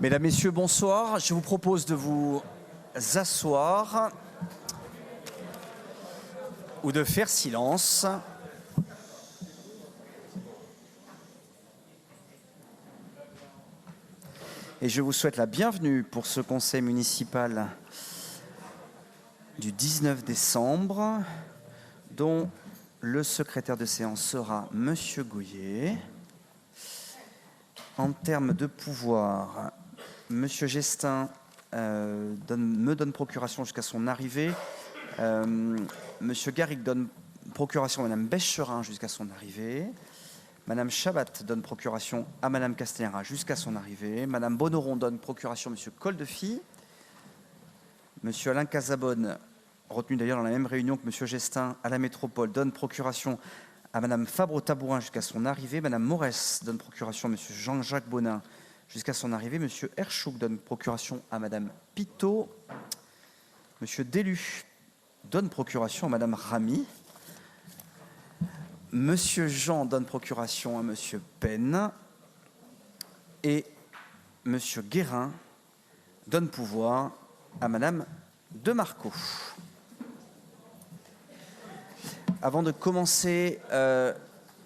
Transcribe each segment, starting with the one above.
Mesdames, Messieurs, bonsoir. Je vous propose de vous asseoir ou de faire silence. Et je vous souhaite la bienvenue pour ce conseil municipal du 19 décembre, dont le secrétaire de séance sera Monsieur Gouillet. En termes de pouvoir, Monsieur Gestin me donne procuration jusqu'à son arrivée. Monsieur Garrigue donne procuration à Madame Becherin jusqu'à son arrivée. Madame Chabat donne procuration à Madame Castellera jusqu'à son arrivée. Madame Bonoron donne procuration à Monsieur Coldefy. Monsieur Alain Casabonne, retenu d'ailleurs dans la même réunion que Monsieur Gestin à la métropole, donne procuration à Madame Fabre-Tabourin jusqu'à son arrivée. Madame Morès donne procuration à Monsieur Jean-Jacques Bonin jusqu'à son arrivée. Monsieur Herchouk donne procuration à Madame Pitot. Monsieur Delu donne procuration à Madame Ramy. Monsieur Jean donne procuration à Monsieur Pen. Et Monsieur Guérin donne pouvoir à Madame Demarco. Avant de commencer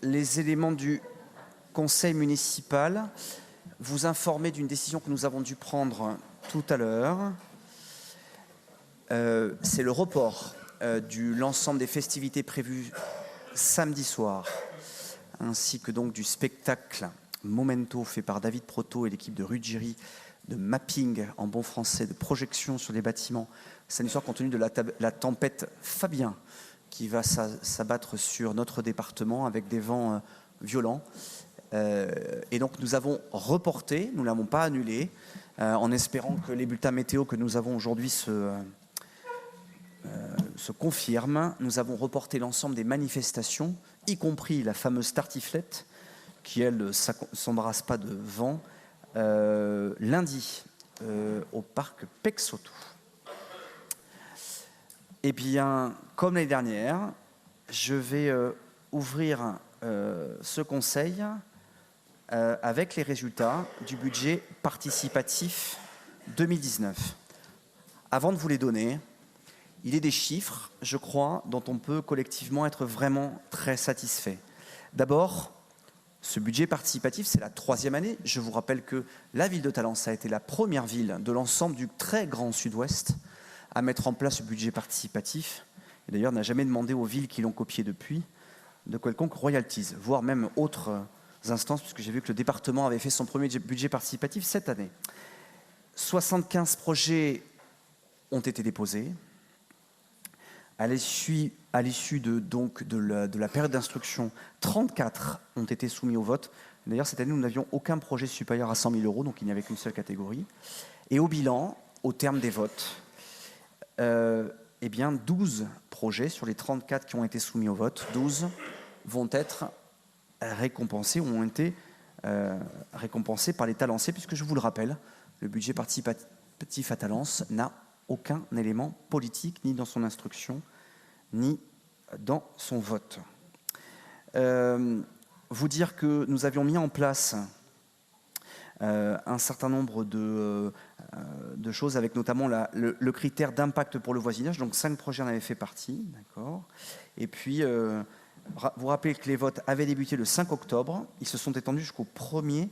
les éléments du conseil municipal, vous informer d'une décision que nous avons dû prendre tout à l'heure. C'est le report de l'ensemble des festivités prévues samedi soir, ainsi que donc du spectacle Momento fait par David Proto et l'équipe de Ruggieri, de mapping en bon français, de projection sur les bâtiments samedi soir, compte tenu de la tempête Fabien qui va s'abattre sur notre département avec des vents violents. Et donc nous avons reporté, nous ne l'avons pas annulé, en espérant que les bulletins météo que nous avons aujourd'hui se confirment. Nous avons reporté l'ensemble des manifestations, y compris la fameuse tartiflette, qui elle ne s'embarrasse pas de vent, lundi au parc Pexoto. Eh bien, comme l'année dernière, je vais ouvrir ce conseil avec les résultats du budget participatif 2019. Avant de vous les donner, il est des chiffres, je crois, dont on peut collectivement être vraiment très satisfait. D'abord, ce budget participatif, c'est la 3e année. Je vous rappelle que la ville de Talence a été la première ville de l'ensemble du très grand sud-ouest à mettre en place ce budget participatif. Et d'ailleurs, n'a jamais demandé aux villes qui l'ont copié depuis de quelconque royalties, voire même autres instances, puisque j'ai vu que le département avait fait son premier budget participatif cette année. 75 projets ont été déposés. À l'issue de la période d'instruction, 34 ont été soumis au vote. D'ailleurs, cette année, nous n'avions aucun projet supérieur à 100 000 €, donc il n'y avait qu'une seule catégorie. Et au bilan, au terme des votes, eh bien, 12 projets sur les 34 qui ont été soumis au vote, 12 vont être récompensés ou ont été récompensés par les Talencais, puisque je vous le rappelle, le budget participatif à Talence n'a aucun élément politique, ni dans son instruction, ni dans son vote. Vous dire que nous avions mis en place un certain nombre de choses, avec notamment le critère d'impact pour le voisinage. Donc 5 projets en avaient fait partie, d'accord. Et puis, vous rappelez que les votes avaient débuté le 5 octobre. Ils se sont étendus jusqu'au 1er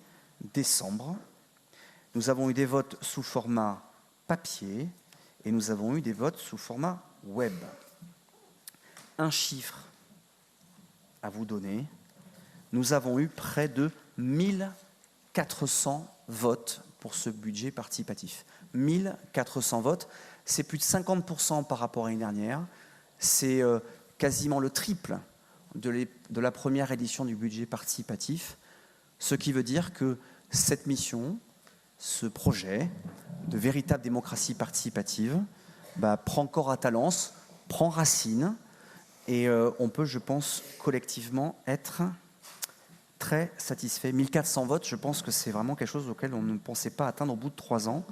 décembre. Nous avons eu des votes sous format papier et nous avons eu des votes sous format web. Un chiffre à vous donner. Nous avons eu près de 1400 votes pour ce budget participatif. 1400 votes, c'est plus de 50% par rapport à l'année dernière. C'est quasiment le triple de la première édition du budget participatif, ce qui veut dire que cette mission, ce projet de véritable démocratie participative, prend corps à Talence, prend racine, et on peut, je pense, collectivement être très satisfait. 1400 votes, je pense que c'est vraiment quelque chose auquel on ne pensait pas atteindre au bout de 3 ans.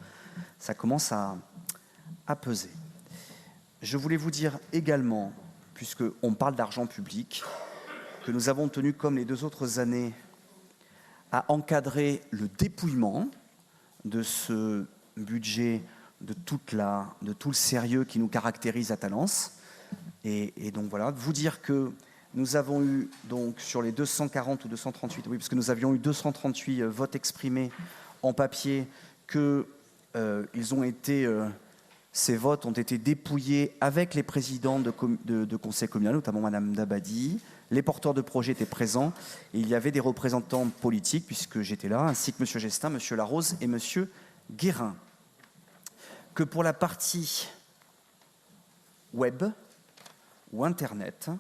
Ça commence à peser. Je voulais vous dire également, puisqu'on parle d'argent public, que nous avons tenu, comme les 2 autres années, à encadrer le dépouillement de ce budget, de tout le sérieux qui nous caractérise à Talence. Et donc voilà, vous dire que nous avons eu, donc sur les 240 ou 238, oui, parce que nous avions eu 238 votes exprimés en papier, que ces votes ont été dépouillés avec les présidents de conseils communaux, notamment Madame Dabadi. Les porteurs de projets étaient présents et il y avait des représentants politiques, puisque j'étais là, ainsi que M. Gestin, M. Larose et M. Guérin. Que pour la partie web ou Internet,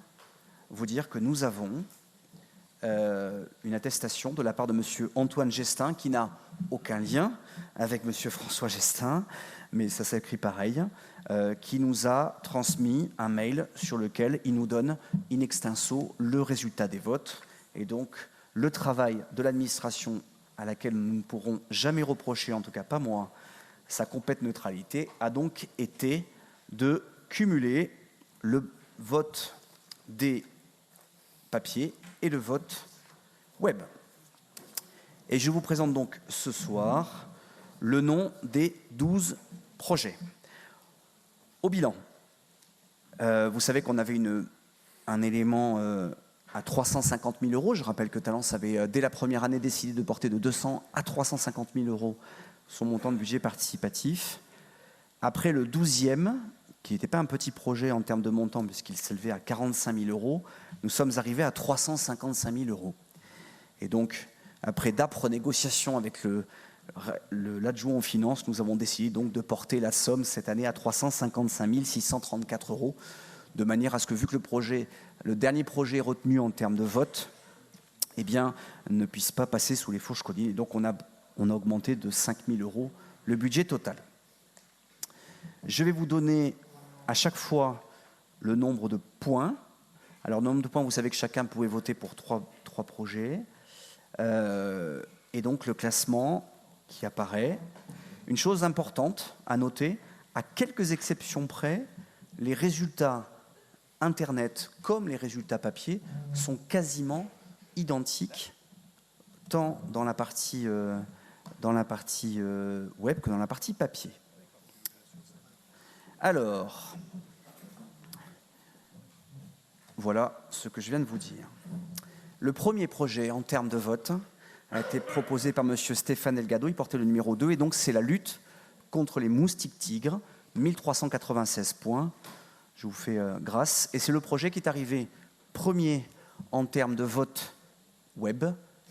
vous dire que nous avons une attestation de la part de M. Antoine Gestin, qui n'a aucun lien avec M. François Gestin, mais ça s'écrit pareil, qui nous a transmis un mail sur lequel il nous donne in extenso le résultat des votes. Et donc, le travail de l'administration, à laquelle nous ne pourrons jamais reprocher, en tout cas pas moi, sa complète neutralité, a donc été de cumuler le vote des papiers et le vote web. Et je vous présente donc ce soir le nom des 12 projets. Au bilan, vous savez qu'on avait un élément à 350 000 euros. Je rappelle que Talence avait, dès la première année, décidé de porter de 200 à 350 000 euros son montant de budget participatif. Après le 12e, qui n'était pas un petit projet en termes de montant, puisqu'il s'élevait à 45 000 euros, nous sommes arrivés à 355 000 euros. Et donc, après d'âpres négociations avec l'adjoint aux finances, nous avons décidé donc de porter la somme cette année à 355 634 euros, de manière à ce que, vu que le dernier projet retenu en termes de vote, eh bien, ne puisse pas passer sous les fourches codines. Et donc, on a augmenté de 5 000 euros le budget total. Je vais vous donner à chaque fois le nombre de points. Alors, le nombre de points, vous savez que chacun pouvait voter pour trois projets. Et donc, le classement qui apparaît. Une chose importante à noter, à quelques exceptions près, les résultats Internet comme les résultats papier sont quasiment identiques, tant dans la partie web que dans la partie papier. Alors, voilà ce que je viens de vous dire. Le premier projet en termes de vote a été proposé par M. Stéphane Delgado, il portait le numéro 2, et donc c'est la lutte contre les moustiques tigres, 1396 points, je vous fais grâce, et c'est le projet qui est arrivé premier en termes de vote web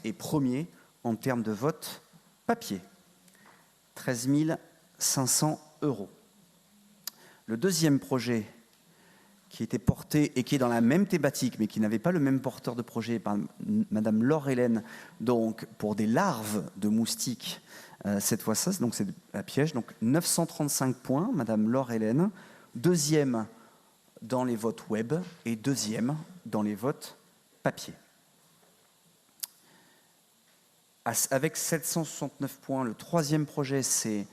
et premier en termes de vote papier, 13 500 euros. Le deuxième projet qui était porté et qui est dans la même thématique, mais qui n'avait pas le même porteur de projet, par Madame Laure Hélène, donc pour des larves de moustiques, cette fois-ci, donc c'est à piège, donc 935 points, Madame Laure Hélène, deuxième dans les votes web et deuxième dans les votes papier. Avec 769 points, le troisième projet, c'est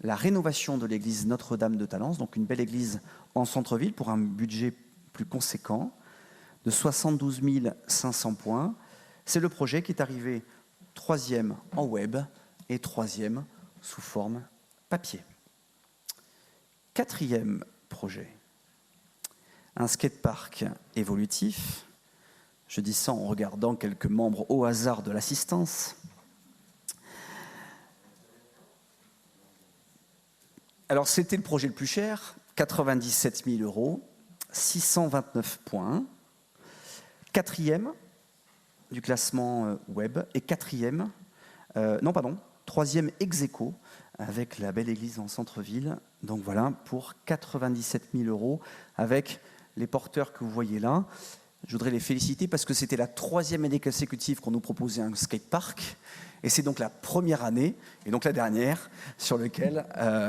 la rénovation de l'église Notre-Dame de Talence, donc une belle église en centre-ville pour un budget plus conséquent de 72 500 points. C'est le projet qui est arrivé troisième en web et troisième sous forme papier. Quatrième projet, un skatepark évolutif. Je dis ça en regardant quelques membres au hasard de l'assistance. Alors, c'était le projet le plus cher, 97 000 euros, 629 points, quatrième du classement web et troisième ex aequo avec la belle église en centre-ville. Donc voilà, pour 97 000 euros avec les porteurs que vous voyez là. Je voudrais les féliciter parce que c'était la troisième année consécutive qu'on nous proposait un skatepark. Et c'est donc la première année, et donc la dernière, sur laquelle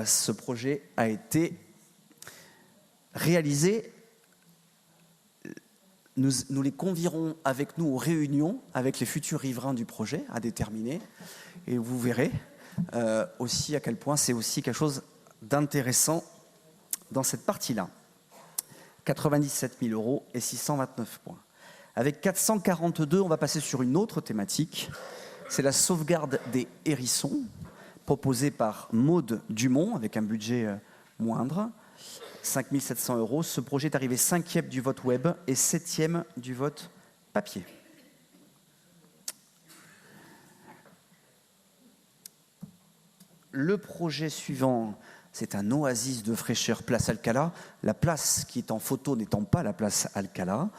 ce projet a été réalisé. Nous les convierons avec nous aux réunions avec les futurs riverains du projet à déterminer. Et vous verrez aussi à quel point c'est aussi quelque chose d'intéressant dans cette partie-là. 97 000 euros et 629 points. Avec 442, on va passer sur une autre thématique. C'est la sauvegarde des hérissons, proposé par Maude Dumont, avec un budget moindre, 5 700 €. Ce projet est arrivé 5e du vote web et 7e du vote papier. Le projet suivant, c'est un oasis de fraîcheur place Alcala. La place qui est en photo n'étant pas la place Alcala.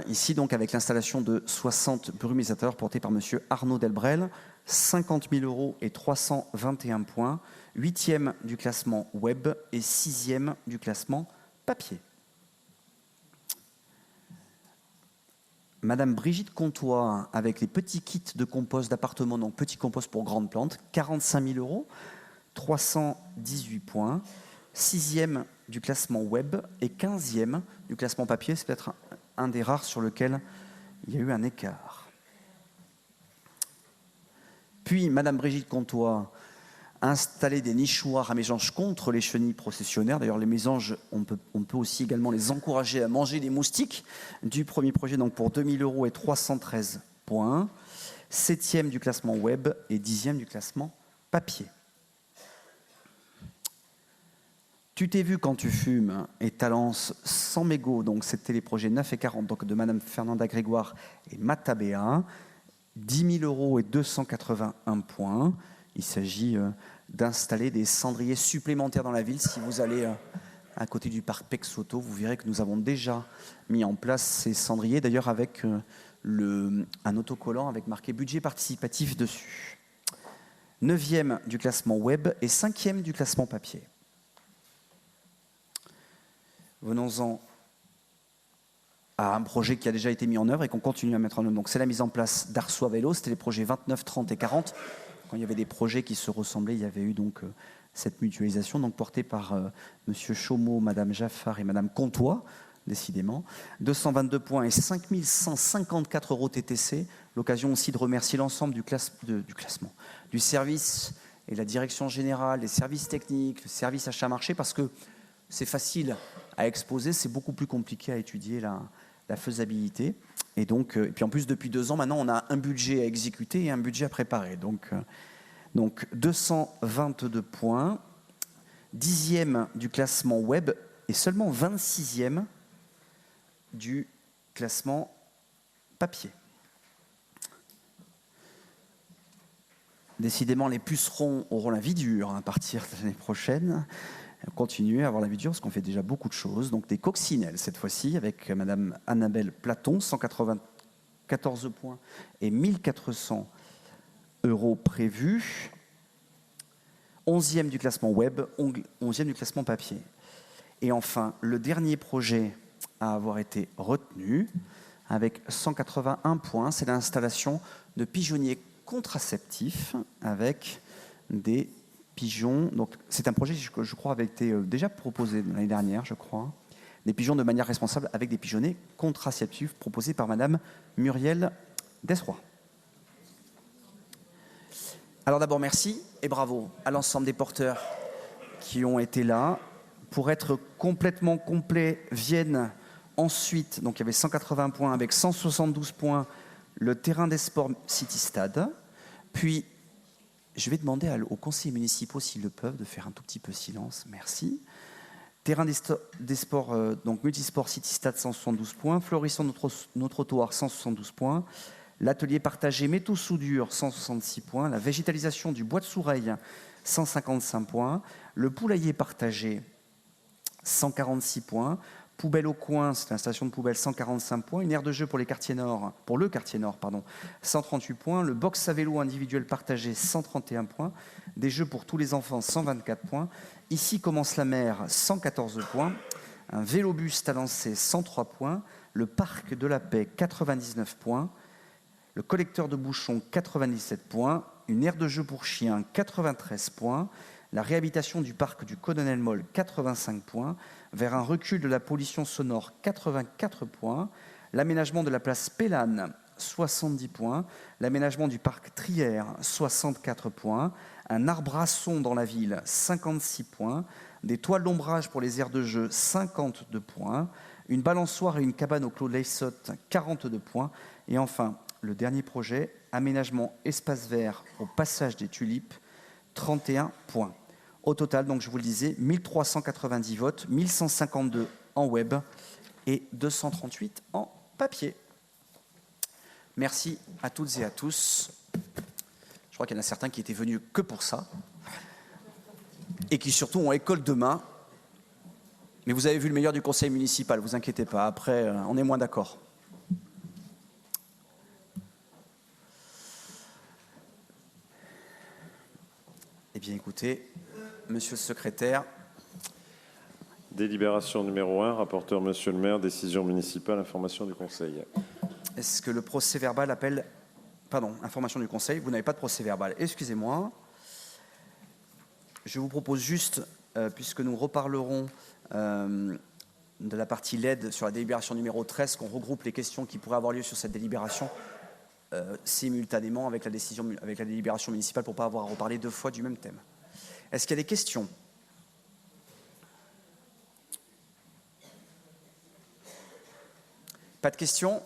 Ici, donc, avec l'installation de 60 brumisateurs portés par M. Arnaud Delbrel, 50 000 € et 321 points, 8e du classement web et 6e du classement papier. Madame Brigitte Comtois, avec les petits kits de compost d'appartement, donc petits compost pour grandes plantes, 45 000 €, 318 points, 6e du classement web et 15e du classement papier. C'est peut-être un des rares sur lequel il y a eu un écart. Puis, Madame Brigitte Comtois a installé des nichoirs à mésanges contre les chenilles processionnaires. D'ailleurs, les mésanges, on peut aussi également les encourager à manger les moustiques. Du premier projet, donc pour 2 000 € et 313 points. 7e du classement web et 10e du classement papier. Tu t'es vu quand tu fumes et Talence sans mégots, donc c'était les projets 9 et 40, donc de Madame Fernanda Grégoire et Matabéa, 10 000 € et 281 points. Il s'agit d'installer des cendriers supplémentaires dans la ville. Si vous allez à côté du parc Pexoto, vous verrez que nous avons déjà mis en place ces cendriers, d'ailleurs avec un autocollant avec marqué budget participatif dessus. 9e du classement web et 5e du classement papier. Venons-en à un projet qui a déjà été mis en œuvre et qu'on continue à mettre en œuvre. Donc, c'est la mise en place d'Arsois Vélo. C'était les projets 29, 30 et 40. Quand il y avait des projets qui se ressemblaient, il y avait eu donc cette mutualisation, donc portée par M. Chaumeau, Mme Jaffard et Mme Comtois, décidément. 222 points et 5 154 € TTC. L'occasion aussi de remercier l'ensemble du service et la direction générale, les services techniques, le service achat-marché, parce que c'est facile à exposer, c'est beaucoup plus compliqué à étudier la faisabilité. Et donc, et puis en plus, depuis 2 ans, maintenant, on a un budget à exécuter et un budget à préparer. Donc 222 points, 10e du classement web et seulement 26e du classement papier. Décidément, les pucerons auront la vie dure à partir de l'année prochaine. Continuer à avoir la vie dure, parce qu'on fait déjà beaucoup de choses. Donc des coccinelles, cette fois-ci, avec Madame Annabelle Platon, 194 points et 1 400 € prévus. 11e du classement web, 11e du classement papier. Et enfin, le dernier projet à avoir été retenu, avec 181 points, c'est l'installation de pigeonniers contraceptifs avec des pigeons. Donc, c'est un projet qui, je crois, avait été déjà proposé l'année dernière, je crois. Des pigeons de manière responsable avec des pigeonnets contraceptifs proposés par Madame Muriel Desrois. Alors d'abord, merci et bravo à l'ensemble des porteurs qui ont été là. Pour être complètement complet, viennent ensuite, donc il y avait 180 points avec 172 points, le terrain des sports City Stade. Puis, je vais demander aux conseillers municipaux, s'ils le peuvent, de faire un tout petit peu silence. Merci. Terrain des sports, donc multisport City Stade, 172 points. Florissant nos trottoirs, 172 points. L'atelier partagé métaux soudure, 166 points. La végétalisation du bois de Soureille, 155 points. Le poulailler partagé, 146 points. Poubelle au coin, c'est l'installation de poubelle, 145 points. Une aire de jeu pour le quartier nord, 138 points. Le box à vélo individuel partagé, 131 points. Des jeux pour tous les enfants, 124 points. Ici commence la mer, 114 points. Un vélobus talancé, 103 points. Le parc de la Paix, 99 points. Le collecteur de bouchons, 97 points. Une aire de jeu pour chiens, 93 points. La réhabilitation du parc du Colonel Moll, 85 points. Vers un recul de la pollution sonore, 84 points. L'aménagement de la place Pélane, 70 points. L'aménagement du parc Trière, 64 points. Un arbrasson dans la ville, 56 points. Des toiles d'ombrage pour les aires de jeu, 52 points. Une balançoire et une cabane au Clos de l'Aissotte, 42 points. Et enfin, le dernier projet, aménagement espace vert au passage des Tulipes, 31 points. Au total, donc je vous le disais, 1390 votes, 1152 en web et 238 en papier. Merci à toutes et à tous. Je crois qu'il y en a certains qui étaient venus que pour ça et qui surtout ont école demain. Mais vous avez vu le meilleur du conseil municipal, vous inquiétez pas. Après, on est moins d'accord. Eh bien, écoutez, monsieur le secrétaire. Délibération numéro 1, rapporteur monsieur le maire, décision municipale, information du conseil. Est-ce que le procès-verbal appelle... Pardon, information du conseil, vous n'avez pas de procès-verbal. Excusez-moi. Je vous propose juste, puisque nous reparlerons de la partie LED sur la délibération numéro 13, qu'on regroupe les questions qui pourraient avoir lieu sur cette délibération simultanément avec la délibération municipale pour ne pas avoir à reparler deux fois du même thème. Est-ce qu'il y a des questions ? Pas de questions ?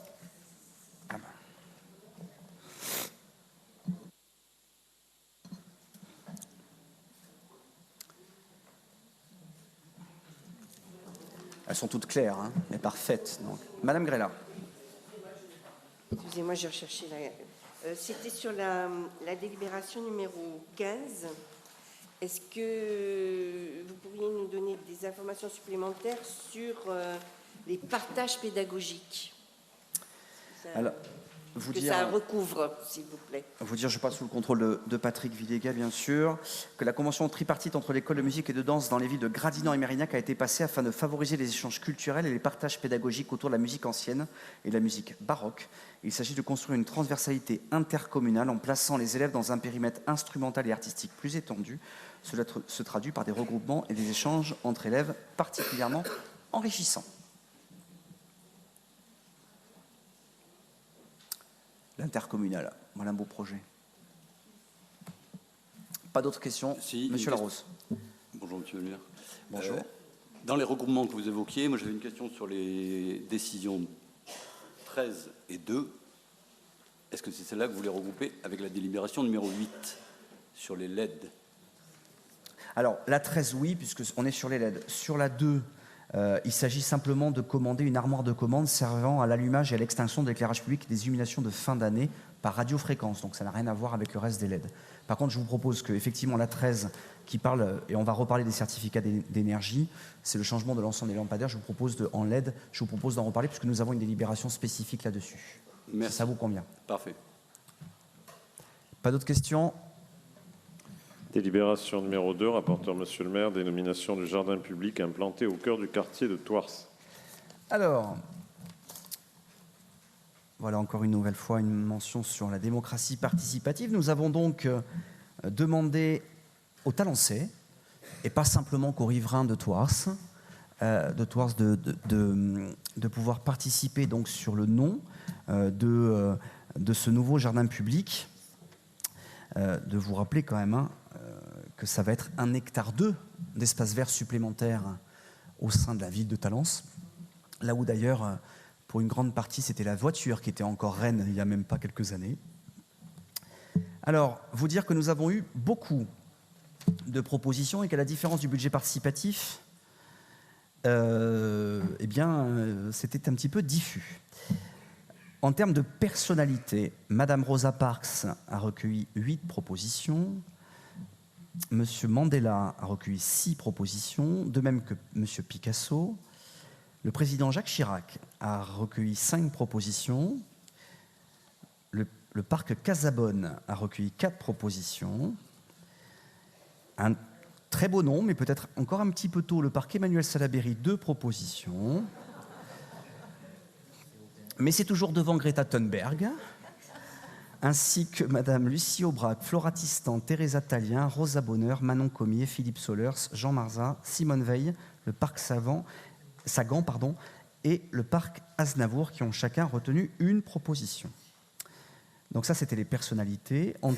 Elles sont toutes claires, hein, mais parfaites. Donc. Madame Grella. Excusez-moi, j'ai recherché c'était sur la délibération numéro 15. Est-ce que vous pourriez nous donner des informations supplémentaires sur les partages pédagogiques ? Alors, ça recouvre, s'il vous plaît. Vous dire, je parle sous le contrôle de Patrick Villéga, bien sûr, que la convention tripartite entre l'école de musique et de danse dans les villes de Gradignan et Mérignac a été passée afin de favoriser les échanges culturels et les partages pédagogiques autour de la musique ancienne et de la musique baroque. Il s'agit de construire une transversalité intercommunale en plaçant les élèves dans un périmètre instrumental et artistique plus étendu. Cela se traduit par des regroupements et des échanges entre élèves particulièrement enrichissants. L'intercommunal, voilà un beau projet. Pas d'autres questions ? Si, monsieur Larose. Bonjour, monsieur le maire. Bonjour. Dans les regroupements que vous évoquiez, moi j'avais une question sur les décisions 13 et 2. Est-ce que c'est celle-là que vous voulez regrouper avec la délibération numéro 8 sur les LED ? Alors, la 13, oui, puisqu'on est sur les LED. Sur la 2, il s'agit simplement de commander une armoire de commande servant à l'allumage et à l'extinction de l'éclairage public et des illuminations de fin d'année par radiofréquence. Donc ça n'a rien à voir avec le reste des LED. Par contre, je vous propose qu'effectivement la 13 qui parle, et on va reparler des certificats d'énergie, c'est le changement de l'ensemble des lampadaires. Je vous propose en LED, je vous propose d'en reparler puisque nous avons une délibération spécifique là-dessus. Merci. Ça vous convient ? Parfait. Pas d'autres questions ? Délibération numéro 2, rapporteur monsieur le maire, dénomination du jardin public implanté au cœur du quartier de Thouars. Alors, voilà encore une nouvelle fois une mention sur la démocratie participative. Nous avons donc demandé aux Talençais, et pas simplement qu'aux riverains de Thouars, de pouvoir participer donc sur le nom de ce nouveau jardin public. De vous rappeler quand même que ça va être 1,2 hectare d'espace vert supplémentaire au sein de la ville de Talence, là où d'ailleurs, pour une grande partie, c'était la voiture qui était encore reine il n'y a même pas quelques années. Alors, vous dire que nous avons eu beaucoup de propositions et qu'à la différence du budget participatif, eh bien, c'était un petit peu diffus. En termes de personnalité, Madame Rosa Parks a recueilli 8 propositions, Monsieur Mandela a recueilli 6 propositions, de même que Monsieur Picasso. Le président Jacques Chirac a recueilli 5 propositions. Le parc Casabonne a recueilli 4 propositions. Un très beau nom, mais peut-être encore un petit peu tôt, le parc Emmanuel Salaberry, 2 propositions. Mais c'est toujours devant Greta Thunberg, ainsi que Madame Lucie Aubrac, Flora Tistan, Teresa Talien, Rosa Bonheur, Manon Comier, Philippe Solers, Jean Marza, Simone Veil, le parc Sagan, et le parc Aznavour, qui ont chacun retenu une proposition. Donc ça, c'était les personnalités. En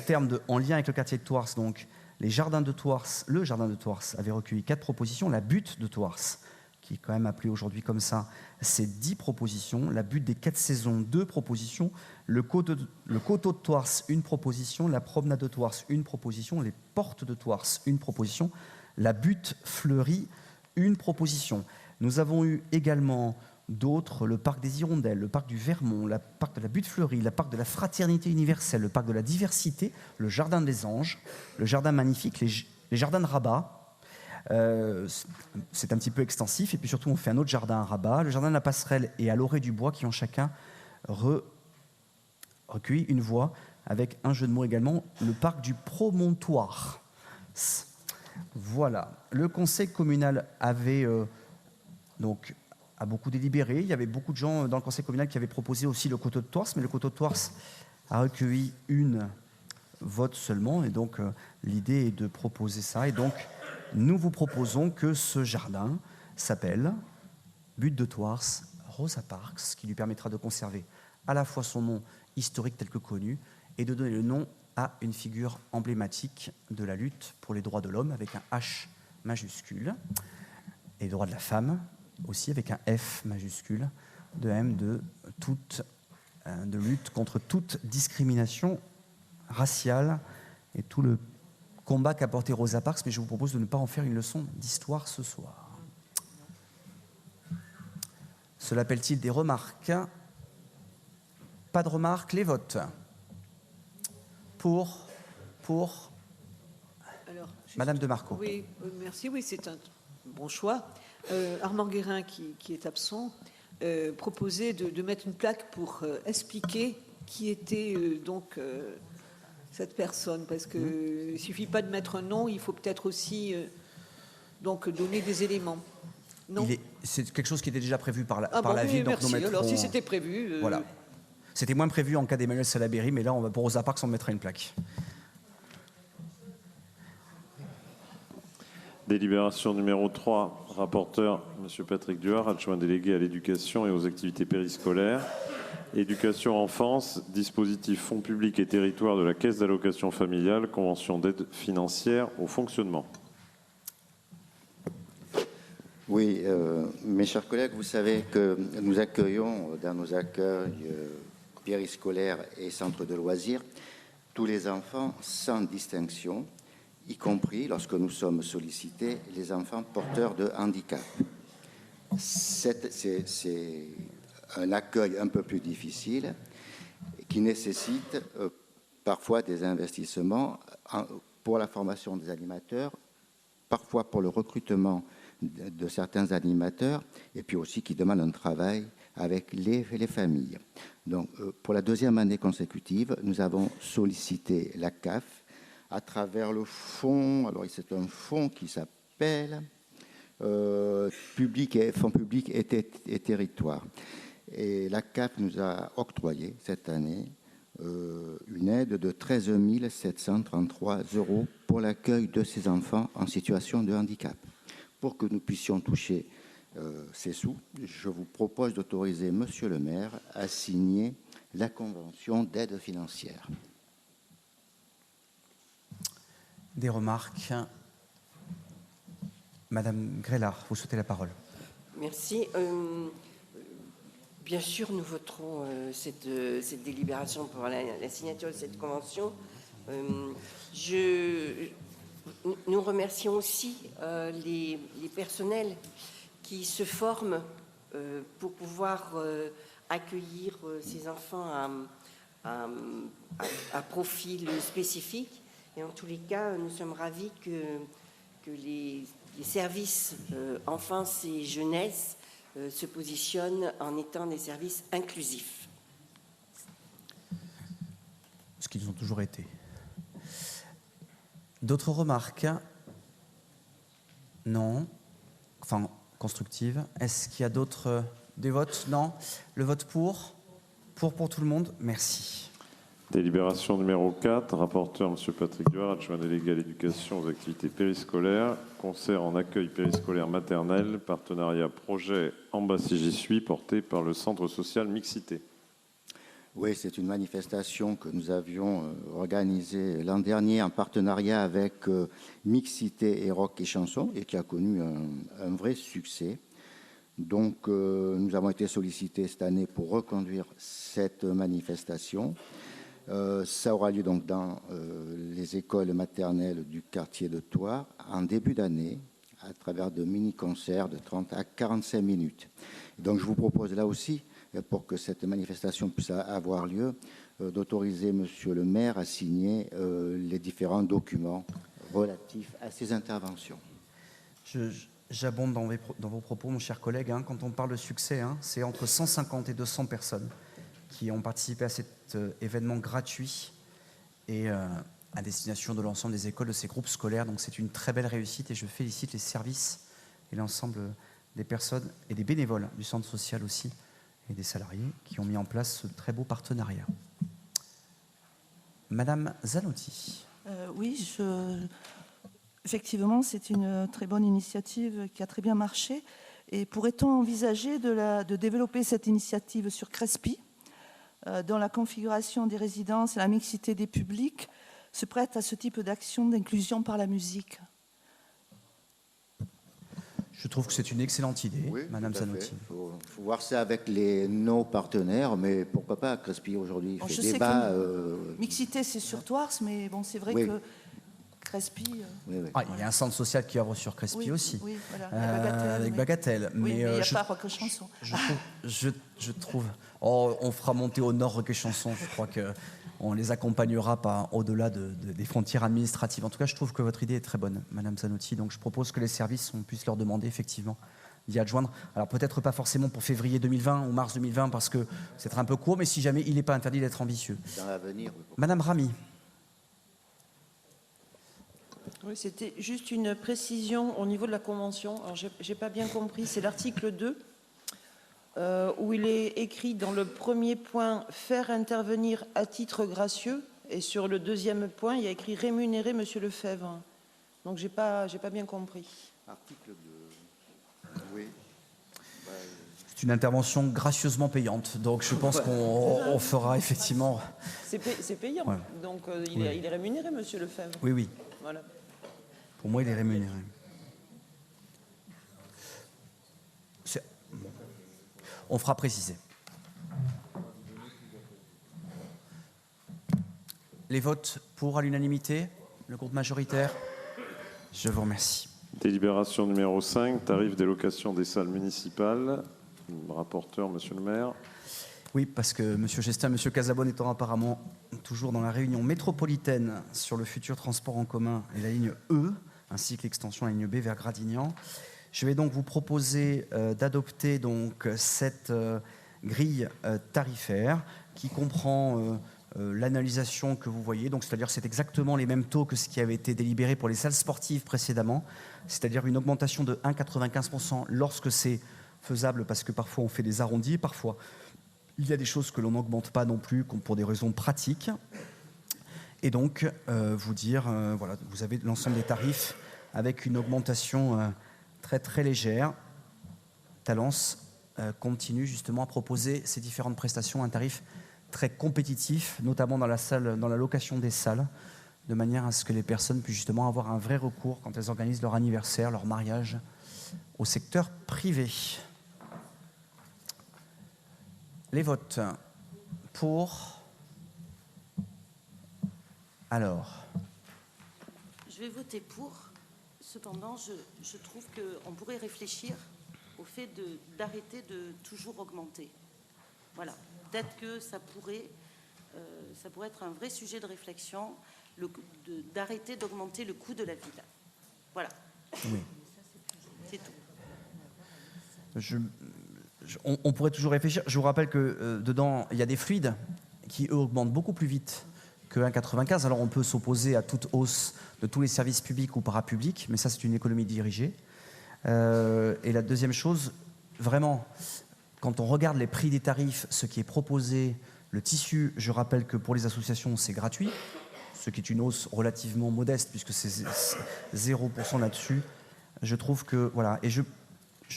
lien avec le quartier de Thouars, donc, le jardin de Thouars avait recueilli 4 propositions. La butte de Thouars, qui est quand même appelé aujourd'hui comme ça, c'est 10 propositions. La butte des 4 saisons, 2 propositions. Le coteau de Thouars, 1 proposition. La promenade de Thouars, 1 proposition. Les portes de Thouars, 1 proposition. La butte fleurie, 1 proposition. Nous avons eu également d'autres, le parc des Hirondelles, le parc du Vermont, le parc de la butte fleurie, le parc de la fraternité universelle, le parc de la diversité, le jardin des anges, le jardin magnifique, les jardins de Rabat. C'est un petit peu extensif, et puis surtout on fait un autre jardin à Rabat, le jardin de la Passerelle et à l'Orée du Bois, qui ont chacun recueilli une voix, avec un jeu de mots également, le parc du Promontoire. Voilà, le conseil communal avait a beaucoup délibéré, il y avait beaucoup de gens dans le conseil communal qui avaient proposé aussi le coteau de Thouars, mais le coteau de Thouars a recueilli une vote seulement, et donc l'idée est de proposer ça, et donc nous vous proposons que ce jardin s'appelle Butte de Thouars Rosa Parks, ce qui lui permettra de conserver à la fois son nom historique tel que connu et de donner le nom à une figure emblématique de la lutte pour les droits de l'homme avec un H majuscule et les droits de la femme aussi avec un F majuscule, de même de lutte contre toute discrimination raciale et tout le combat qu'a porté Rosa Parks, mais je vous propose de ne pas en faire une leçon d'histoire ce soir. Cela appelle-t-il des remarques? Pas de remarques, les votes. Pour Alors, Madame de Marco. Oui, merci, oui, c'est un bon choix. Armand Guérin, qui est absent, proposait de mettre une plaque pour expliquer qui était cette personne, parce qu'il ne suffit pas de mettre un nom, il faut peut-être aussi donner des éléments. Non. C'est quelque chose qui était déjà prévu par la oui, ville. Donc merci. Alors si c'était prévu... Voilà. C'était moins prévu en cas d'Emmanuel Salaberry, mais là, pour Rosa Parks, on mettra une plaque. Délibération numéro 3, rapporteur M. Patrick Duhard, adjoint délégué à l'éducation et aux activités périscolaires. Éducation enfance, dispositif fonds publics et territoires de la Caisse d'allocation familiale, convention d'aide financière au fonctionnement. Oui, mes chers collègues, vous savez que nous accueillons dans nos accueils périscolaires et centres de loisirs tous les enfants sans distinction, y compris, lorsque nous sommes sollicités, les enfants porteurs de handicap. C'est un accueil un peu plus difficile qui nécessite parfois des investissements pour la formation des animateurs, parfois pour le recrutement de certains animateurs, et puis aussi qui demande un travail avec les familles. Donc, pour la 2e année consécutive, nous avons sollicité la CAF à travers le fonds. Alors, c'est un fonds qui s'appelle Fonds public et territoire. Et la CAF nous a octroyé cette année une aide de 13 733 € pour l'accueil de ces enfants en situation de handicap. Pour que nous puissions toucher ces sous, je vous propose d'autoriser Monsieur le maire à signer la convention d'aide financière. Des remarques? Madame Grélard, vous souhaitez la parole. Merci. Bien sûr, nous voterons cette délibération pour la signature de cette convention. Nous remercions aussi les personnels qui se forment pour pouvoir accueillir ces enfants à profil spécifique. Et en tous les cas, nous sommes ravis que les services enfance et jeunesse se positionnent en étant des services inclusifs. Ce qu'ils ont toujours été. D'autres remarques? Non. Enfin, constructives. Est-ce qu'il y a des votes? Non. Le vote pour tout le monde? Merci. Délibération numéro 4, rapporteur M. Patrick Duhard, adjoint délégué à l'éducation aux activités périscolaires, concert en accueil périscolaire maternel, partenariat projet En bas si j'y suis, porté par le Centre social Mixité. Oui, c'est une manifestation que nous avions organisée l'an dernier en partenariat avec Mixité et Rock et Chanson et qui a connu un vrai succès. Donc, nous avons été sollicités cette année pour reconduire cette manifestation. Ça aura lieu donc dans les écoles maternelles du quartier de Thouars en début d'année, à travers de mini-concerts de 30 à 45 minutes. Donc, je vous propose là aussi, pour que cette manifestation puisse avoir lieu, d'autoriser Monsieur le maire à signer les différents documents relatifs à ces interventions. J'abonde dans vos propos, mon cher collègue. Quand on parle de succès, c'est entre 150 et 200 personnes qui ont participé à cet événement gratuit et à destination de l'ensemble des écoles de ces groupes scolaires. Donc c'est une très belle réussite et je félicite les services et l'ensemble des personnes et des bénévoles du centre social aussi et des salariés qui ont mis en place ce très beau partenariat. Madame Zanotti. Oui, effectivement, c'est une très bonne initiative qui a très bien marché. Et pourrait-on envisager de développer cette initiative sur Crespy, dont la configuration des résidences et la mixité des publics se prêtent à ce type d'action d'inclusion par la musique? Je trouve que c'est une excellente idée, Oui, Madame Zanotti. Il faut voir ça avec nos partenaires, mais pourquoi pas, Crespy aujourd'hui Bon, fait je sais débat. que mixité, c'est sur Thouars, mais bon, c'est vrai Oui. que Crespy... Oui, oui. Il y a un centre social qui œuvre sur Crespy oui, aussi, oui, voilà, Bagatelle, avec mais- Bagatelle. Oui, mais il n'y a je- pas Rock Chanson. Je trouve. Oh, on fera monter au nord Rock et Chanson. Je crois qu'on les accompagnera pas au-delà des frontières administratives. En tout cas, je trouve que votre idée est très bonne, Madame Zanotti. Donc, je propose que les services, on puisse leur demander effectivement d'y adjoindre. Alors, peut-être pas forcément pour février 2020 ou mars 2020, parce que c'est un peu court, mais si jamais il n'est pas interdit d'être ambitieux. Dans l'avenir, oui, Madame Ramy. Oui, c'était juste une précision au niveau de la convention. Alors, j'ai pas bien compris. C'est l'article 2 où il est écrit dans le premier point « faire intervenir à titre gracieux » et sur le deuxième point, il y a écrit « rémunérer Monsieur Lefebvre ». Donc, j'ai pas bien compris. article 2. Oui. C'est une intervention gracieusement payante. Donc, je pense qu'on fera effectivement. C'est payant. Ouais. Donc, Oui. il est rémunéré, Monsieur Lefebvre. Oui, oui. Voilà. Pour moi, il est rémunéré. On fera préciser. Les votes pour à l'unanimité, le groupe majoritaire. Je vous remercie. Délibération numéro 5, tarif des locations des salles municipales. Rapporteur, monsieur le maire. Oui, parce que M. Gestin, M. Casabonne étant apparemment toujours dans la réunion métropolitaine sur le futur transport en commun et la ligne E, ainsi que l'extension à la ligne B vers Gradignan. Je vais donc vous proposer d'adopter donc cette grille tarifaire qui comprend l'analysation que vous voyez. Donc, c'est-à-dire c'est exactement les mêmes taux que ce qui avait été délibéré pour les salles sportives précédemment, c'est-à-dire une augmentation de 1,95% lorsque c'est faisable, parce que parfois on fait des arrondis, parfois il y a des choses que l'on n'augmente pas non plus pour des raisons pratiques. Et donc, vous dire, voilà, vous avez l'ensemble des tarifs avec une augmentation très très légère. Talence continue justement à proposer ces différentes prestations à un tarif très compétitif, notamment dans la location des salles, de manière à ce que les personnes puissent justement avoir un vrai recours quand elles organisent leur anniversaire, leur mariage au secteur privé. Les votes pour. Alors. Je vais voter pour. Cependant, je trouve qu'on pourrait réfléchir au fait d'arrêter de toujours augmenter. Voilà. Peut-être que ça pourrait être un vrai sujet de réflexion, d'arrêter d'augmenter le coût de la ville. Voilà. Oui. C'est tout. On pourrait toujours réfléchir. Je vous rappelle que dedans, il y a des fluides qui, eux, augmentent beaucoup plus vite que 1,95. Alors, on peut s'opposer à toute hausse de tous les services publics ou parapublics, mais ça, c'est une économie dirigée. Et la deuxième chose, vraiment, quand on regarde les prix des tarifs, ce qui est proposé, le tissu, je rappelle que pour les associations, c'est gratuit, ce qui est une hausse relativement modeste, puisque c'est 0% là-dessus. Je trouve que, voilà, et je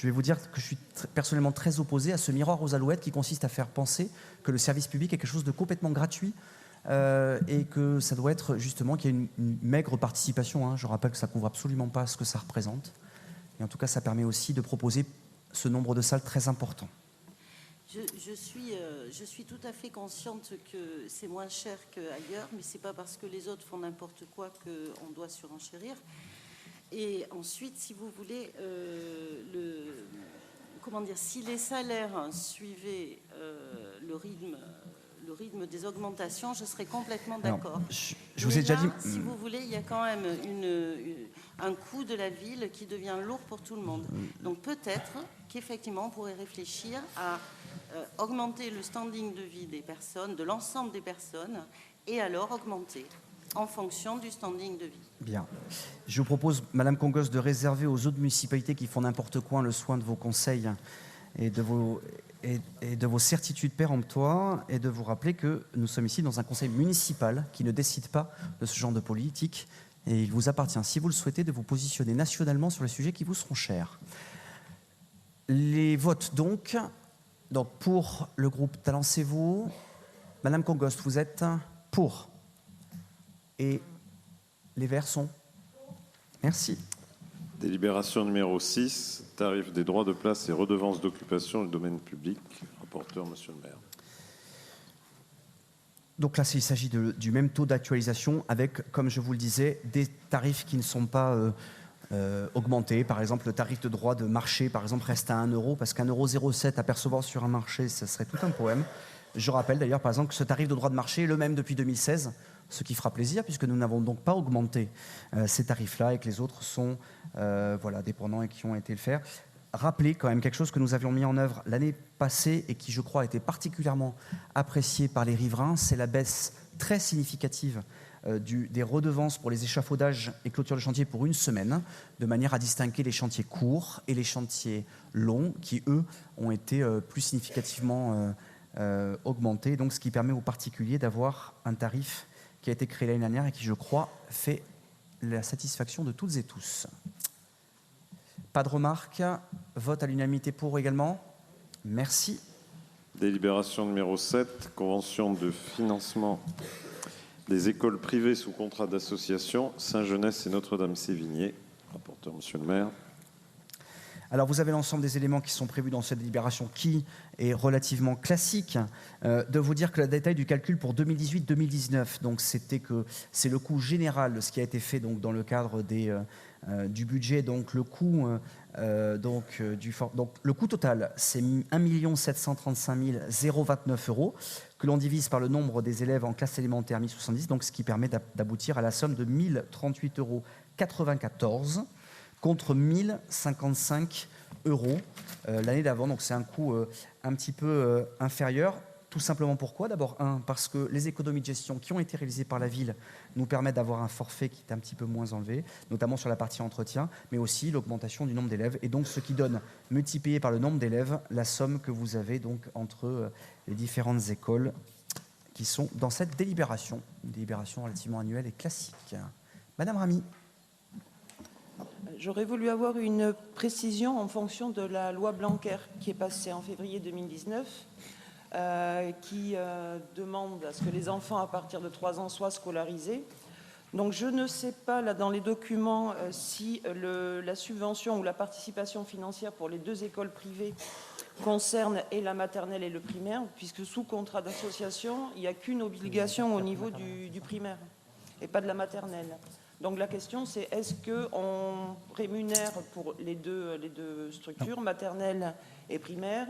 vais vous dire que je suis personnellement très opposé à ce miroir aux alouettes qui consiste à faire penser que le service public est quelque chose de complètement gratuit et que ça doit être justement qu'il y a une maigre participation. Je rappelle que ça ne couvre absolument pas ce que ça représente. Et en tout cas, ça permet aussi de proposer ce nombre de salles très important. Je suis tout à fait consciente que c'est moins cher qu'ailleurs, mais ce n'est pas parce que les autres font n'importe quoi qu'on doit surenchérir. Et ensuite, si vous voulez, si les salaires suivaient le rythme des augmentations, je serais complètement d'accord. Je vous ai déjà dit... Si vous voulez, il y a quand même un coût de la ville qui devient lourd pour tout le monde. Donc peut-être qu'effectivement, on pourrait réfléchir à augmenter le standing de vie des personnes, de l'ensemble des personnes, et alors augmenter en fonction du standing de vie. Bien. Je vous propose, Madame Congos, de réserver aux autres municipalités qui font n'importe quoi le soin de vos conseils et de vos certitudes péremptoires, et de vous rappeler que nous sommes ici dans un conseil municipal qui ne décide pas de ce genre de politique, et il vous appartient, si vous le souhaitez, de vous positionner nationalement sur les sujets qui vous seront chers. Les votes donc pour le groupe Talent C'est Vous, Madame Congost, vous êtes pour. Et les Verts sont. Merci. Délibération numéro 6, tarif des droits de place et redevances d'occupation du domaine public. Rapporteur, monsieur le maire. Donc là, il s'agit du même taux d'actualisation avec, comme je vous le disais, des tarifs qui ne sont pas augmentés. Par exemple, le tarif de droit de marché, par exemple, reste à 1 € parce qu'1,07 € à percevoir sur un marché, ce serait tout un poème. Je rappelle d'ailleurs, par exemple, que ce tarif de droit de marché est le même depuis 2016, ce qui fera plaisir puisque nous n'avons donc pas augmenté ces tarifs-là et que les autres sont dépendants et qui ont été le faire. Rappeler quand même quelque chose que nous avions mis en œuvre l'année passée et qui, je crois, a été particulièrement apprécié par les riverains, c'est la baisse très significative des redevances pour les échafaudages et clôtures de chantier pour une semaine, de manière à distinguer les chantiers courts et les chantiers longs qui, eux, ont été plus significativement augmentés. Donc, ce qui permet aux particuliers d'avoir un tarif qui a été créé l'année dernière et qui, je crois, fait la satisfaction de toutes et tous. Pas de remarques. Vote à l'unanimité pour également. Merci. Délibération numéro 7, convention de financement des écoles privées sous contrat d'association Saint-Jeunesse et Notre-Dame-Sévigné. Rapporteur, monsieur le maire. Alors, vous avez l'ensemble des éléments qui sont prévus dans cette délibération qui est relativement classique. De vous dire que le détail du calcul pour 2018-2019, donc c'est le coût général de ce qui a été fait donc, dans le cadre du budget. Donc, le coût, le coût total, c'est 1 735 029 € que l'on divise par le nombre des élèves en classe élémentaire 1070, donc ce qui permet d'aboutir à la somme de 1 038,94 € contre 1 055 € l'année d'avant. Donc c'est un coût un petit peu inférieur. Tout simplement pourquoi ? D'abord, parce que les économies de gestion qui ont été réalisées par la ville nous permettent d'avoir un forfait qui est un petit peu moins enlevé, notamment sur la partie entretien, mais aussi l'augmentation du nombre d'élèves. Et donc ce qui donne, multiplié par le nombre d'élèves, la somme que vous avez donc entre les différentes écoles qui sont dans cette délibération, une délibération relativement annuelle et classique. Madame Ramy. J'aurais voulu avoir une précision en fonction de la loi Blanquer qui est passée en février 2019, qui demande à ce que les enfants à partir de 3 ans soient scolarisés. Donc je ne sais pas, là dans les documents, si la subvention ou la participation financière pour les 2 écoles privées concerne et la maternelle et le primaire, puisque sous contrat d'association, il n'y a qu'une obligation au niveau du primaire et pas de la maternelle. Donc la question c'est est-ce qu'on rémunère pour les deux structures, maternelle et primaire ?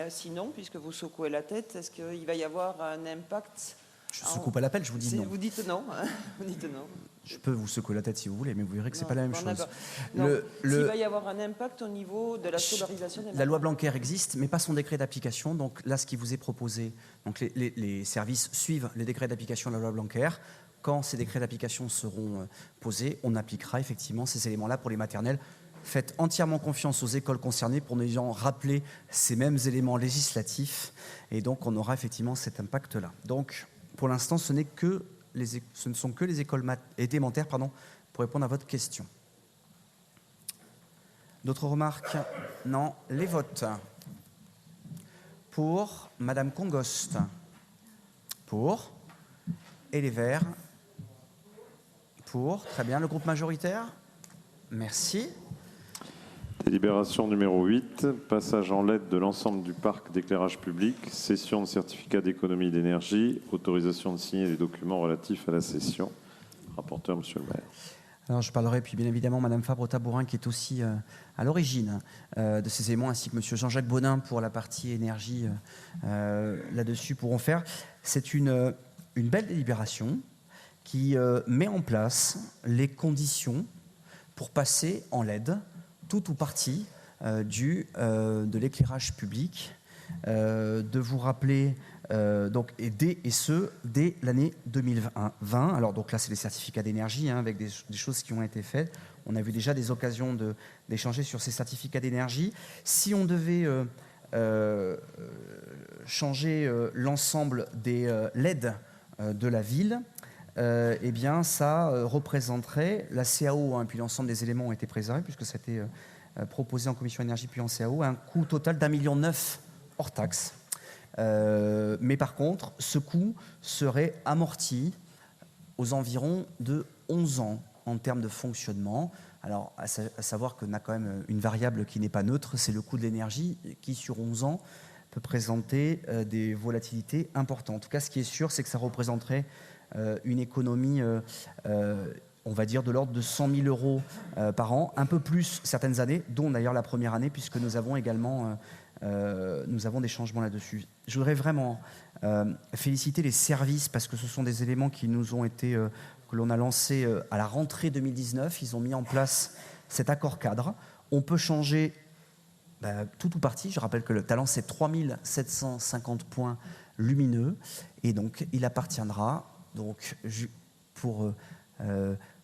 Sinon, puisque vous secouez la tête, est-ce qu'il va y avoir un impact ? Je ne secoue pas la tête, je vous dis non. Vous dites non. Vous dites non. Je peux vous secouer la tête si vous voulez, mais vous verrez que ce n'est pas la même chose. S'il va y avoir un impact au niveau de la scolarisation des maternelles. La loi Blanquer existe, mais pas son décret d'application. Donc là, ce qui vous est proposé, donc les services suivent les décrets d'application de la loi Blanquer. Quand ces décrets d'application seront posés, on appliquera effectivement ces éléments-là pour les maternelles. Faites entièrement confiance aux écoles concernées pour nous ayant rappelé ces mêmes éléments législatifs. Et donc, on aura effectivement cet impact-là. Donc, pour l'instant, ce ne sont que les écoles élémentaires pour répondre à votre question. D'autres remarques ? Non. Les votes. Pour Madame Congost. Pour. Et les Verts. Pour. Très bien. Le groupe majoritaire ? Merci. Délibération numéro 8, passage en LED de l'ensemble du parc d'éclairage public, cession de certificat d'économie d'énergie, autorisation de signer les documents relatifs à la cession. Rapporteur, monsieur le maire. Alors, je parlerai puis bien évidemment Madame Fabre-Tabourin qui est aussi à l'origine de ces éléments, ainsi que Monsieur Jean-Jacques Bonin pour la partie énergie là-dessus pourront faire. C'est une belle délibération qui met en place les conditions pour passer en LED tout ou partie de l'éclairage public. De vous rappeler donc dès l'année 2020. Alors donc là c'est les certificats d'énergie avec des choses qui ont été faites. On a vu déjà des occasions d'échanger sur ces certificats d'énergie. Si on devait changer l'ensemble des LED de la ville, eh bien ça représenterait la CAO, puis l'ensemble des éléments ont été préservés puisque ça a été proposé en commission énergie puis en CAO, un coût total d'1,9 million hors taxe. Mais par contre, ce coût serait amorti aux environs de 11 ans en termes de fonctionnement. Alors, à savoir qu'on a quand même une variable qui n'est pas neutre, c'est le coût de l'énergie qui, sur 11 ans, peut présenter des volatilités importantes. En tout cas, ce qui est sûr, c'est que ça représenterait une économie, on va dire, de l'ordre de 100 000 euros par an, un peu plus certaines années, dont d'ailleurs la première année, puisque nous avons également des changements là-dessus. Je voudrais vraiment féliciter les services parce que ce sont des éléments qui nous ont été, que l'on a lancés à la rentrée 2019. Ils ont mis en place cet accord cadre. On peut changer tout ou partie. Je rappelle que le talent, c'est 3750 points lumineux. Et donc, il appartiendra donc, pour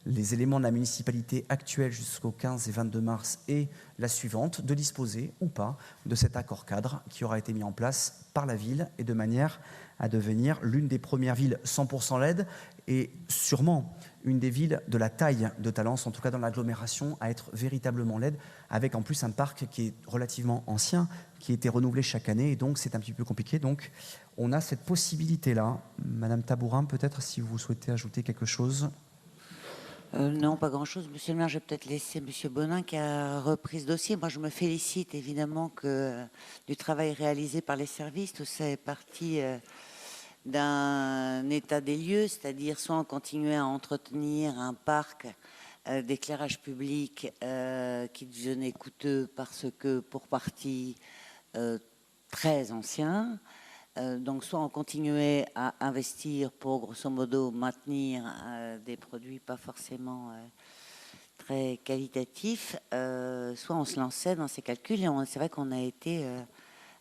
les éléments de la municipalité actuelle jusqu'au 15 et 22 mars et la suivante, de disposer ou pas de cet accord cadre qui aura été mis en place par la ville et de manière à devenir l'une des premières villes 100% LED et sûrement une des villes de la taille de Talence, en tout cas dans l'agglomération, à être véritablement LED, avec en plus un parc qui est relativement ancien, qui a été renouvelé chaque année, et donc c'est un petit peu compliqué. Donc on a cette possibilité-là. Madame Tabourin, peut-être si vous souhaitez ajouter quelque chose. Non, pas grand-chose. Monsieur le maire, je vais peut-être laisser Monsieur Bonin qui a repris ce dossier. Moi, je me félicite évidemment du travail réalisé par les services. Tout ça est parti d'un état des lieux, c'est-à-dire soit on continuait à entretenir un parc d'éclairage public qui devenait coûteux parce que, pour partie, très ancien. Donc, soit on continuait à investir pour, grosso modo, maintenir des produits pas forcément très qualitatifs, soit on se lançait dans ces calculs. Et c'est vrai qu'on a été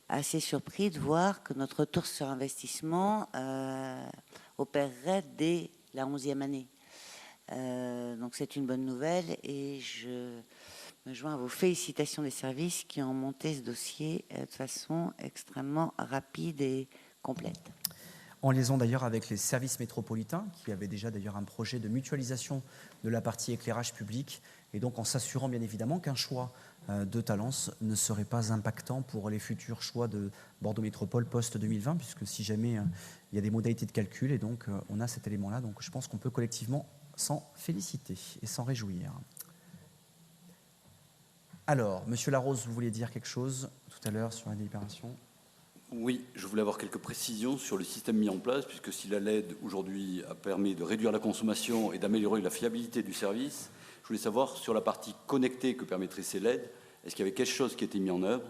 assez surpris de voir que notre retour sur investissement opérerait dès la 11e année. Donc, c'est une bonne nouvelle et je me joins à vos félicitations des services qui ont monté ce dossier de façon extrêmement rapide et complète. En liaison d'ailleurs avec les services métropolitains, qui avaient déjà d'ailleurs un projet de mutualisation de la partie éclairage public, et donc en s'assurant bien évidemment qu'un choix de Talence ne serait pas impactant pour les futurs choix de Bordeaux Métropole post-2020, puisque si jamais il y a des modalités de calcul, et donc on a cet élément-là, donc je pense qu'on peut collectivement s'en féliciter et s'en réjouir. Alors, Monsieur Larose, vous vouliez dire quelque chose tout à l'heure sur la délibération ? Oui, je voulais avoir quelques précisions sur le système mis en place, puisque si la LED aujourd'hui a permis de réduire la consommation et d'améliorer la fiabilité du service, je voulais savoir sur la partie connectée que permettraient ces LED, est-ce qu'il y avait quelque chose qui était mis en œuvre ?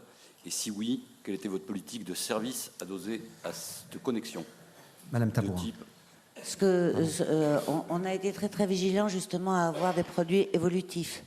Et si oui, quelle était votre politique de service adosée à cette connexion ? Madame Tabourin. On a été très très vigilant justement à avoir des produits évolutifs.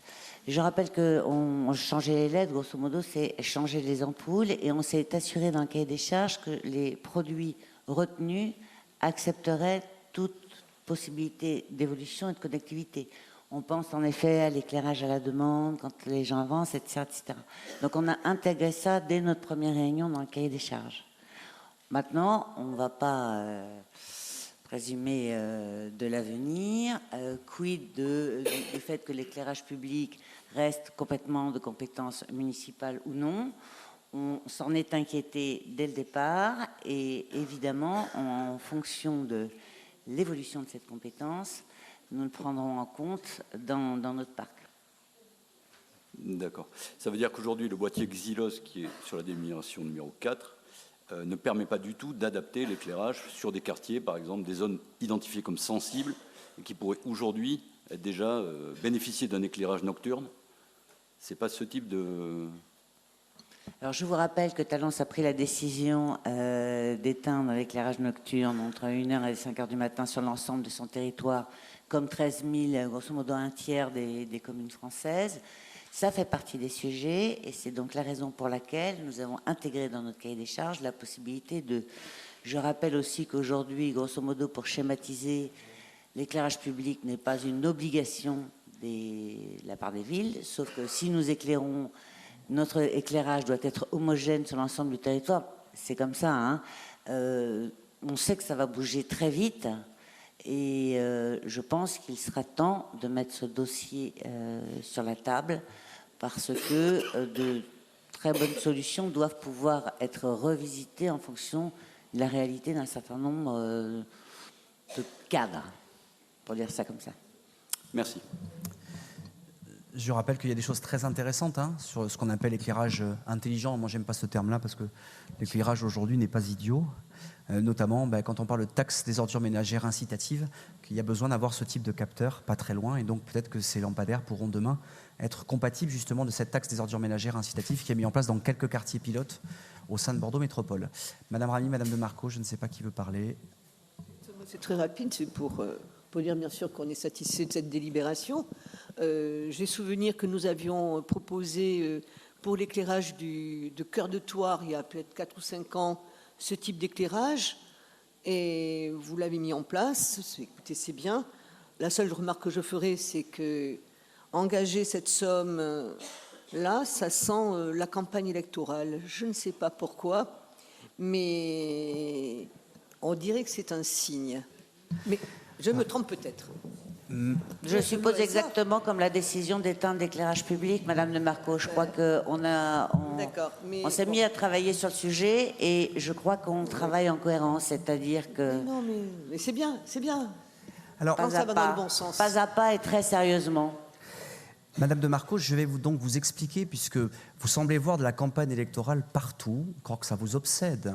Je rappelle qu'on changeait les LED, grosso modo, c'est changer les ampoules, et on s'est assuré dans le cahier des charges que les produits retenus accepteraient toute possibilité d'évolution et de connectivité. On pense en effet à l'éclairage à la demande, quand les gens avancent, etc., etc. Donc on a intégré ça dès notre première réunion dans le cahier des charges. Maintenant, on ne va pas présumer de l'avenir. Quid du fait que l'éclairage public reste complètement de compétence municipale ou non. On s'en est inquiété dès le départ et évidemment, en fonction de l'évolution de cette compétence, nous le prendrons en compte dans notre parc. D'accord. Ça veut dire qu'aujourd'hui, le boîtier Xylos, qui est sur la délibération numéro 4, ne permet pas du tout d'adapter l'éclairage sur des quartiers, par exemple, des zones identifiées comme sensibles, et qui pourraient aujourd'hui être déjà bénéficier d'un éclairage nocturne. C'est pas ce type de... Alors, je vous rappelle que Talence a pris la décision d'éteindre l'éclairage nocturne entre 1h et 5h du matin sur l'ensemble de son territoire, comme 13 000, grosso modo un tiers des communes françaises. Ça fait partie des sujets et c'est donc la raison pour laquelle nous avons intégré dans notre cahier des charges la possibilité de... Je rappelle aussi qu'aujourd'hui, grosso modo, pour schématiser, l'éclairage public n'est pas une obligation de la part des villes, sauf que si nous éclairons, notre éclairage doit être homogène sur l'ensemble du territoire. C'est comme ça, hein. On sait que ça va bouger très vite et je pense qu'il sera temps de mettre ce dossier sur la table parce que de très bonnes solutions doivent pouvoir être revisitées en fonction de la réalité d'un certain nombre de cadres, pour dire ça comme ça. Merci. Je rappelle qu'il y a des choses très intéressantes sur ce qu'on appelle l'éclairage intelligent. Moi, j'aime pas ce terme-là parce que l'éclairage aujourd'hui n'est pas idiot. Notamment quand on parle de taxe des ordures ménagères incitative, qu'il y a besoin d'avoir ce type de capteur pas très loin. Et donc, peut-être que ces lampadaires pourront demain être compatibles justement de cette taxe des ordures ménagères incitative qui est mise en place dans quelques quartiers pilotes au sein de Bordeaux Métropole. Madame Ramy, Madame de Marco, je ne sais pas qui veut parler. C'est très rapide, c'est pour dire bien sûr qu'on est satisfait de cette délibération. J'ai souvenir que nous avions proposé pour l'éclairage de Cœur de Thouars, il y a peut-être 4 ou 5 ans, ce type d'éclairage, et vous l'avez mis en place. Écoutez, c'est bien. La seule remarque que je ferai, c'est que engager cette somme-là, ça sent la campagne électorale. Je ne sais pas pourquoi, mais on dirait que c'est un signe. Mais je me trompe peut-être. Je suppose exactement comme la décision d'éteindre l'éclairage public, Madame de Marco. Je crois qu'on s'est mis à travailler sur le sujet et je crois qu'on travaille en cohérence, c'est-à-dire que... Non, mais c'est bien, c'est bien. Alors, ça va dans le bon sens. Pas à pas et très sérieusement. Madame de Marco, je vais donc vous expliquer, puisque vous semblez voir de la campagne électorale partout, je crois que ça vous obsède,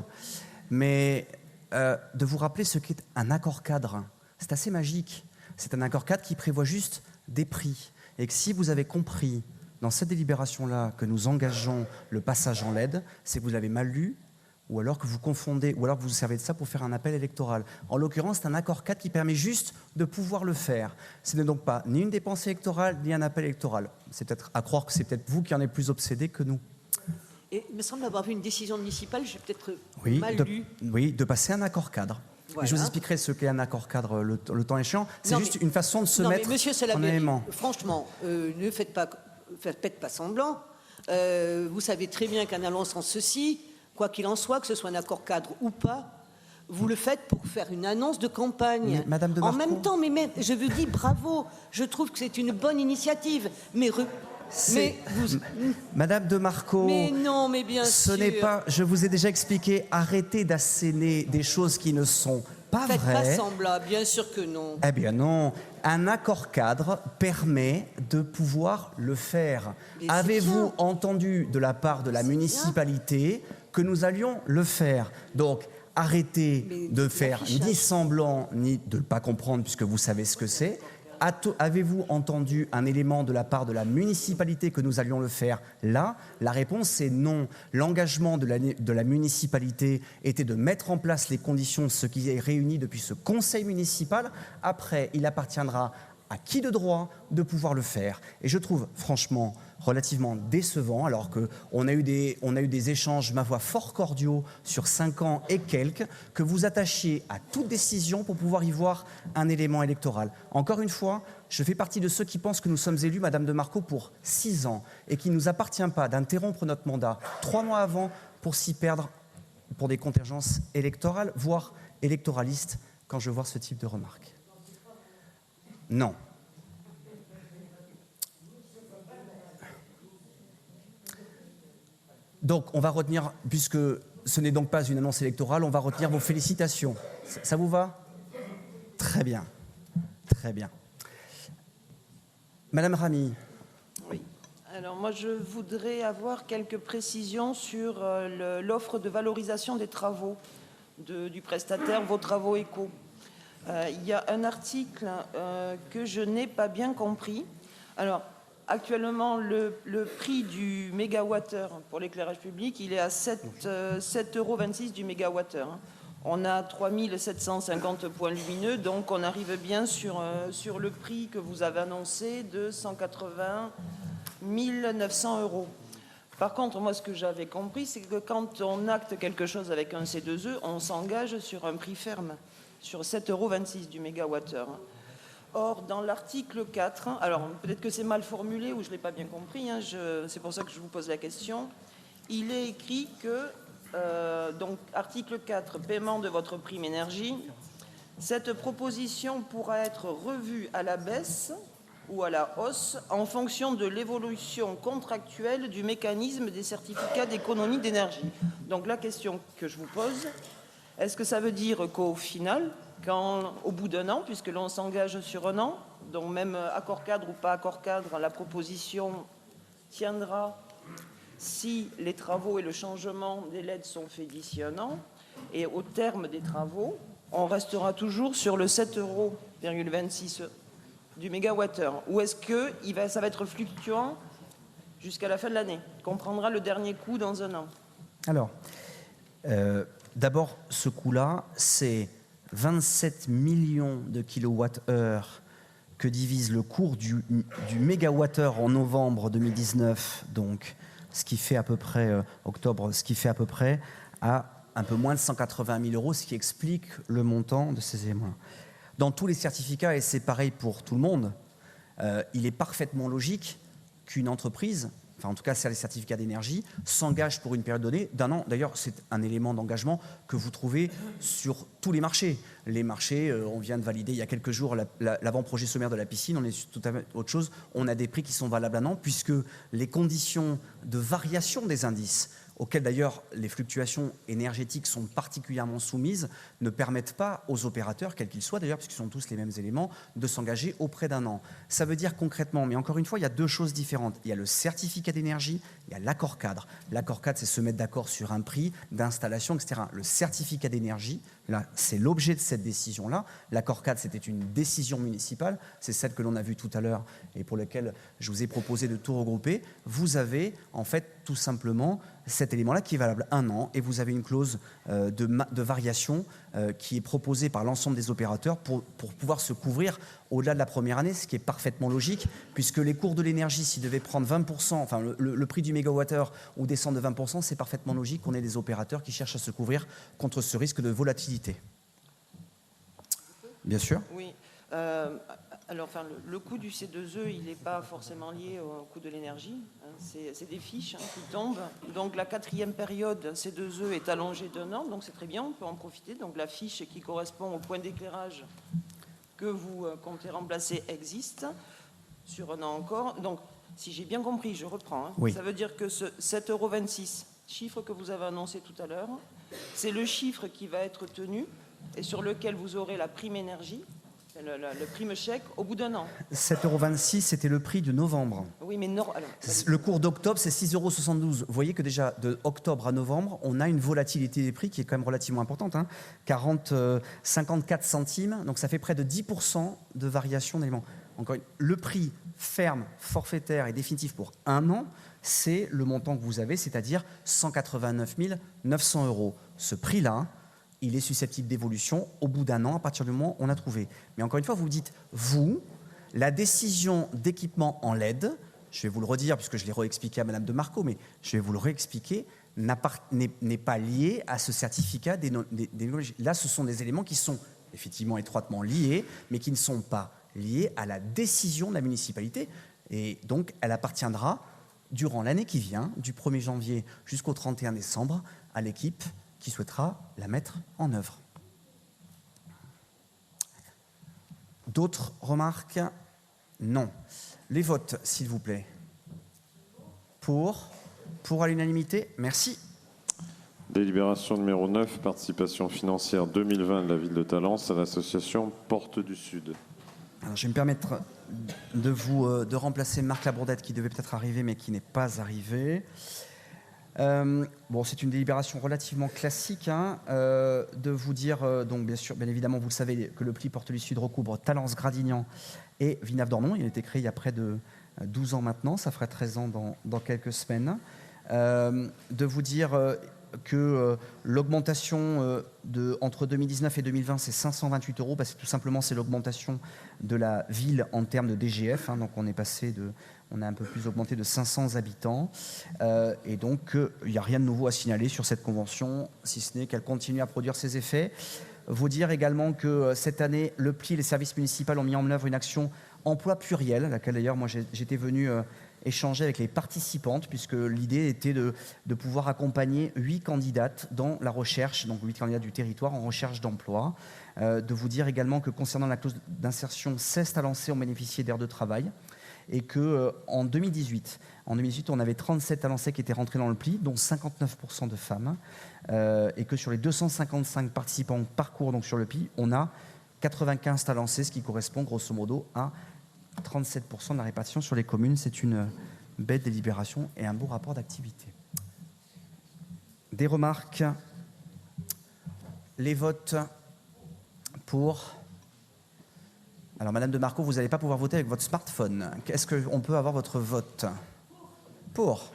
mais de vous rappeler ce qu'est un accord cadre. C'est assez magique. C'est un accord cadre qui prévoit juste des prix. Et que si vous avez compris dans cette délibération-là que nous engageons le passage en LED, c'est que vous l'avez mal lu, ou alors que vous confondez, ou alors que vous vous servez de ça pour faire un appel électoral. En l'occurrence, c'est un accord cadre qui permet juste de pouvoir le faire. Ce n'est donc pas ni une dépense électorale, ni un appel électoral. C'est peut-être à croire que c'est peut-être vous qui en êtes plus obsédé que nous. Et il me semble avoir vu une décision municipale, j'ai peut-être mal lu. Oui, de passer un accord cadre. Voilà. Et je vous expliquerai ce qu'est un accord cadre le temps échéant. C'est juste une façon de se mettre en élément. Franchement, ne faites pas semblant. Vous savez très bien qu'en annonçant ceci, quoi qu'il en soit, que ce soit un accord cadre ou pas, vous le faites pour faire une annonce de campagne. Madame de Marco, en même temps, mais je vous dis bravo, je trouve que c'est une bonne initiative. Madame de Marco, mais non, mais bien ce n'est pas. Je vous ai déjà expliqué. Arrêtez d'asséner des choses qui ne sont pas vraies. Faites pas semblant, bien sûr que non. Eh bien non. Un accord cadre permet de pouvoir le faire. Avez-vous entendu de la part de la municipalité que nous allions le faire? Donc arrêtez de faire ni semblant ni de ne pas comprendre puisque vous savez ce que c'est. Avez-vous entendu un élément de la part de la municipalité que nous allions le faire là? La réponse est non. L'engagement de la municipalité était de mettre en place les conditions, ce qui est réuni depuis ce conseil municipal. Après, il appartiendra à qui de droit de pouvoir le faire. Et je trouve franchement relativement décevant, alors qu'on a eu des échanges, ma foi, fort cordiaux sur 5 ans et quelques, que vous attachiez à toute décision pour pouvoir y voir un élément électoral. Encore une fois, je fais partie de ceux qui pensent que nous sommes élus, Madame de Marco, pour 6 ans et qu'il ne nous appartient pas d'interrompre notre mandat 3 mois avant pour s'y perdre pour des contingences électorales, voire électoralistes, quand je vois ce type de remarques. Non. Donc, on va retenir, puisque ce n'est donc pas une annonce électorale, on va retenir vos félicitations. Ça vous va? Très bien. Très bien. Madame Ramy. Oui. Alors moi, je voudrais avoir quelques précisions sur l'offre de valorisation des travaux du prestataire, vos travaux éco. Il y a un article que je n'ai pas bien compris. Alors, actuellement, le prix du mégawattheure pour l'éclairage public, il est à 7,26 € du mégawattheure. On a 3750 points lumineux, donc on arrive bien sur le prix que vous avez annoncé de 180 900 €. Par contre, moi, ce que j'avais compris, c'est que quand on acte quelque chose avec un C2E, on s'engage sur un prix ferme, sur 7,26 € du mégawattheure. Or, dans l'article 4, alors peut-être que c'est mal formulé ou je ne l'ai pas bien compris, hein, c'est pour ça que je vous pose la question, il est écrit que, donc article 4, paiement de votre prime énergie, cette proposition pourra être revue à la baisse ou à la hausse en fonction de l'évolution contractuelle du mécanisme des certificats d'économie d'énergie. Donc la question que je vous pose, est-ce que ça veut dire qu'au final, au bout d'un an, puisque l'on s'engage sur un an, donc même accord cadre ou pas accord cadre, la proposition tiendra si les travaux et le changement des LED sont faits d'ici un an, et au terme des travaux, on restera toujours sur le 7,26 € du mégawattheure, ou est-ce que ça va être fluctuant jusqu'à la fin de l'année, qu'on prendra le dernier coup dans un an? Alors, d'abord, ce coût-là, c'est 27 millions de kilowattheures que divise le cours du mégawattheure en novembre 2019, donc ce qui fait à peu près octobre, ce qui fait à peu près à un peu moins de 180 000 €, ce qui explique le montant de ces éléments. Dans tous les certificats, et c'est pareil pour tout le monde, il est parfaitement logique qu'une entreprise, enfin en tout cas c'est les certificats d'énergie, s'engage pour une période donnée d'un an. D'ailleurs, c'est un élément d'engagement que vous trouvez sur tous les marchés. Les marchés, on vient de valider il y a quelques jours l'avant-projet sommaire de la piscine, on est sur tout à fait autre chose. On a des prix qui sont valables un an, puisque les conditions de variation des indices, auxquelles d'ailleurs les fluctuations énergétiques sont particulièrement soumises, ne permettent pas aux opérateurs, quels qu'ils soient d'ailleurs, puisqu'ils sont tous les mêmes éléments, de s'engager auprès d'un an. Ça veut dire concrètement, mais encore une fois, il y a deux choses différentes. Il y a le certificat d'énergie, il y a l'accord cadre. L'accord cadre, c'est se mettre d'accord sur un prix d'installation, etc. Le certificat d'énergie, là, c'est l'objet de cette décision-là. L'accord cadre, c'était une décision municipale, c'est celle que l'on a vue tout à l'heure et pour laquelle je vous ai proposé de tout regrouper. Vous avez en fait tout simplement cet élément-là qui est valable un an et vous avez une clause de variation qui est proposée par l'ensemble des opérateurs pour pouvoir se couvrir au-delà de la première année, ce qui est parfaitement logique puisque les cours de l'énergie, s'ils devaient prendre 20%, enfin le prix du mégawattheure ou descendre de 20%, c'est parfaitement logique qu'on ait des opérateurs qui cherchent à se couvrir contre ce risque de volatilité. Bien sûr. Oui. Alors, enfin, le coût du C2E, il n'est pas forcément lié au coût de l'énergie. Hein, c'est des fiches qui tombent. Donc, la 4e période C2E est allongée d'un an, donc c'est très bien, on peut en profiter. Donc, la fiche qui correspond au point d'éclairage que vous comptez remplacer existe sur un an encore. Donc, si j'ai bien compris, je reprends. Hein, oui. Ça veut dire que ce 7,26 €, chiffre que vous avez annoncé tout à l'heure, c'est le chiffre qui va être tenu et sur lequel vous aurez la prime énergie, le prime chèque, au bout d'un an. 7,26 €, c'était le prix de novembre. Oui, mais non. Alors, le cours d'octobre, c'est 6,72 €. Vous voyez que déjà, de octobre à novembre, on a une volatilité des prix qui est quand même relativement importante. Hein. 54 centimes, donc ça fait près de 10% de variation d'éléments. Encore le prix ferme, forfaitaire et définitif pour un an, c'est le montant que vous avez, c'est-à-dire 189 900 €. Ce prix-là, il est susceptible d'évolution au bout d'un an, à partir du moment où on a trouvé. Mais encore une fois, vous dites, vous, la décision d'équipement en LED, je vais vous le redire, puisque je l'ai réexpliqué à Madame de Marco, mais je vais vous le réexpliquer, n'est pas lié à ce certificat d'énergie. Là, ce sont des éléments qui sont effectivement étroitement liés, mais qui ne sont pas liés à la décision de la municipalité. Et donc, elle appartiendra, durant l'année qui vient, du 1er janvier jusqu'au 31 décembre, à l'équipe qui souhaitera la mettre en œuvre. D'autres remarques? Non. Les votes, s'il vous plaît. Pour à l'unanimité, merci. Délibération numéro 9, participation financière 2020 de la ville de Talence à l'association Porte du Sud. Alors, je vais me permettre de remplacer Marc Labourdette qui devait peut-être arriver mais qui n'est pas arrivé. Bon, c'est une délibération relativement classique, hein, de vous dire, donc bien évidemment, vous le savez, que le pli Portelus Sud recouvre Talence, Gradignan et Villeneuve-d'Ornon. Il a été créé il y a près de 12 ans maintenant, ça ferait 13 ans dans quelques semaines. De vous dire que l'augmentation entre 2019 et 2020, c'est 528 €, parce que tout simplement, c'est l'augmentation de la ville en termes de DGF, hein, donc on a un peu plus augmenté de 500 habitants, et donc il n'y a rien de nouveau à signaler sur cette convention, si ce n'est qu'elle continue à produire ses effets. Vous dire également que cette année, le pli et les services municipaux ont mis en œuvre une action emploi pluriel, à laquelle d'ailleurs moi j'étais venu échanger avec les participantes, puisque l'idée était de pouvoir accompagner 8 candidates dans la recherche, donc 8 candidats du territoire en recherche d'emploi. De vous dire également que concernant la clause d'insertion, 16 Talancais ont bénéficié d'aires de travail, et qu'en 2018, on avait 37 Talancais qui étaient rentrés dans le pli, dont 59% de femmes, et que sur les 255 participants parcours donc sur le pli, on a 95 Talancais, ce qui correspond grosso modo à 37% de la répartition sur les communes. C'est une belle délibération et un beau rapport d'activité. Des remarques? Les votes pour... Alors, Madame de Marco, vous n'allez pas pouvoir voter avec votre smartphone. Est-ce qu'on peut avoir votre vote? Pour.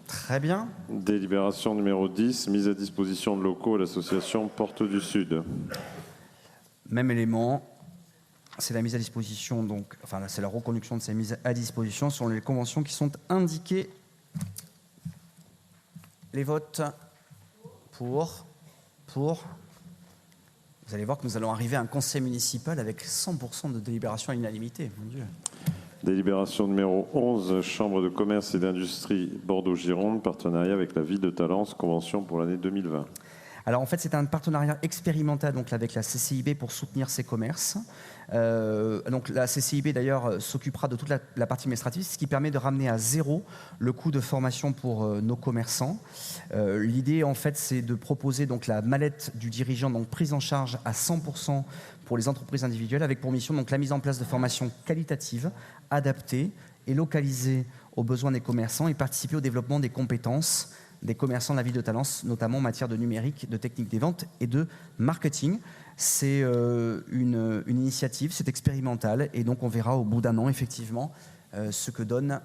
Très bien. Délibération numéro 10, mise à disposition de locaux à l'association Porte du Sud. Même élément. C'est la mise à disposition, donc, enfin, c'est la reconduction de ces mises à disposition sur les conventions qui sont indiquées. Les votes pour. Vous allez voir que nous allons arriver à un conseil municipal avec 100% de délibération à l'unanimité. Mon Dieu. Délibération numéro 11, Chambre de commerce et d'industrie Bordeaux-Gironde, partenariat avec la ville de Talence, convention pour l'année 2020. Alors en fait, c'est un partenariat expérimental donc, avec la CCIB pour soutenir ces commerces. Donc la CCIB d'ailleurs s'occupera de toute la partie administrative, ce qui permet de ramener à zéro le coût de formation pour nos commerçants. L'idée en fait, c'est de proposer donc la mallette du dirigeant, donc prise en charge à 100% pour les entreprises individuelles, avec pour mission donc la mise en place de formations qualitatives, adaptées et localisées aux besoins des commerçants et participer au développement des compétences des commerçants de la ville de Talence, notamment en matière de numérique, de technique des ventes et de marketing. C'est une initiative, c'est expérimental, et donc on verra au bout d'un an, effectivement, ce que donne,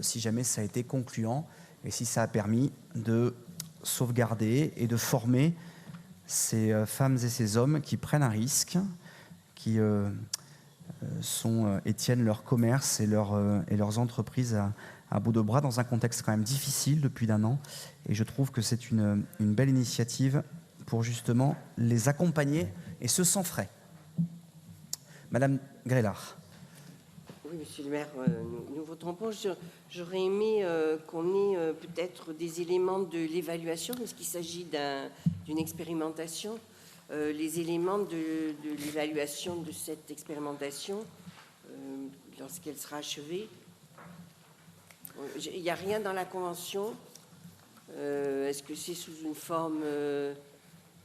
si jamais ça a été concluant, et si ça a permis de sauvegarder et de former ces femmes et ces hommes qui prennent un risque, qui et tiennent leur commerce et leurs entreprises à bout de bras dans un contexte quand même difficile depuis d'un an. Et je trouve que c'est une belle initiative pour justement les accompagner, et ce sans frais. Madame Grélard. Oui, monsieur le maire, nous voterons pour. J'aurais aimé qu'on ait peut-être des éléments de l'évaluation, parce qu'il s'agit d'une expérimentation. Les éléments de l'évaluation de cette expérimentation, lorsqu'elle sera achevée. Il n'y a rien dans la convention. Est-ce que c'est sous une forme...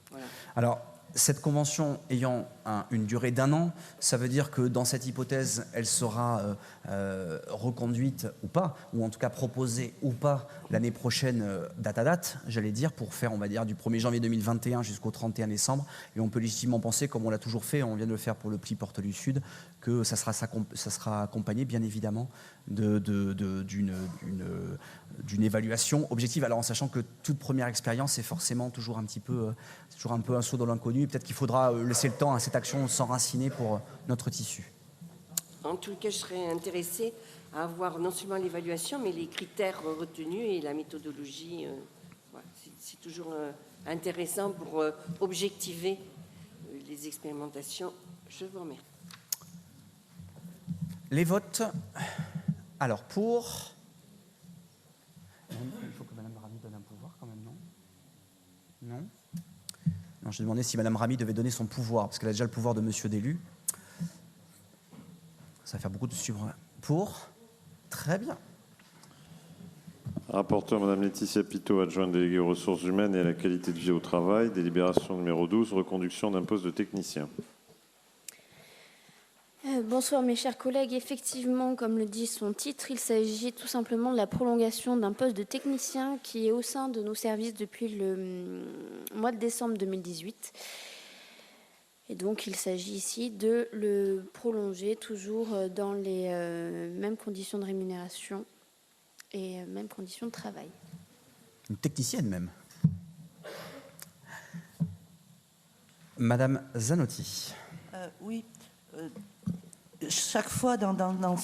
voilà. Alors, cette convention ayant une durée d'1 an, ça veut dire que dans cette hypothèse, elle sera reconduite ou pas, ou en tout cas proposée ou pas l'année prochaine, date à date, j'allais dire, pour faire, on va dire, du 1er janvier 2021 jusqu'au 31 décembre. Et on peut légitimement penser, comme on l'a toujours fait, on vient de le faire pour le pli Porte du Sud, que ça sera accompagné, bien évidemment, d'une évaluation objective. Alors en sachant que toute première expérience est forcément toujours un peu un saut dans l'inconnu. Peut-être qu'il faudra laisser le temps à cette action s'enraciner pour notre tissu. En tout cas, je serais intéressée à avoir non seulement l'évaluation, mais les critères retenus et la méthodologie. Voilà. C'est toujours intéressant pour objectiver les expérimentations. Je vous remercie. Les votes. Alors, pour... Il faut que Mme Rami donne un pouvoir quand même, non? Non? Non, je demandais si Mme Rami devait donner son pouvoir, parce qu'elle a déjà le pouvoir de monsieur d'élu. Ça va faire beaucoup de suivre. Pour? Très bien. Rapporteur Mme Laetitia Pitot, adjointe déléguée aux ressources humaines et à la qualité de vie au travail. Délibération numéro 12, reconduction d'un poste de technicien. Bonsoir mes chers collègues. Effectivement, comme le dit son titre, il s'agit tout simplement de la prolongation d'un poste de technicien qui est au sein de nos services depuis le mois de décembre 2018. Et donc il s'agit ici de le prolonger toujours dans les mêmes conditions de rémunération et mêmes conditions de travail. Une technicienne même. Madame Zanotti. Oui. Chaque fois dans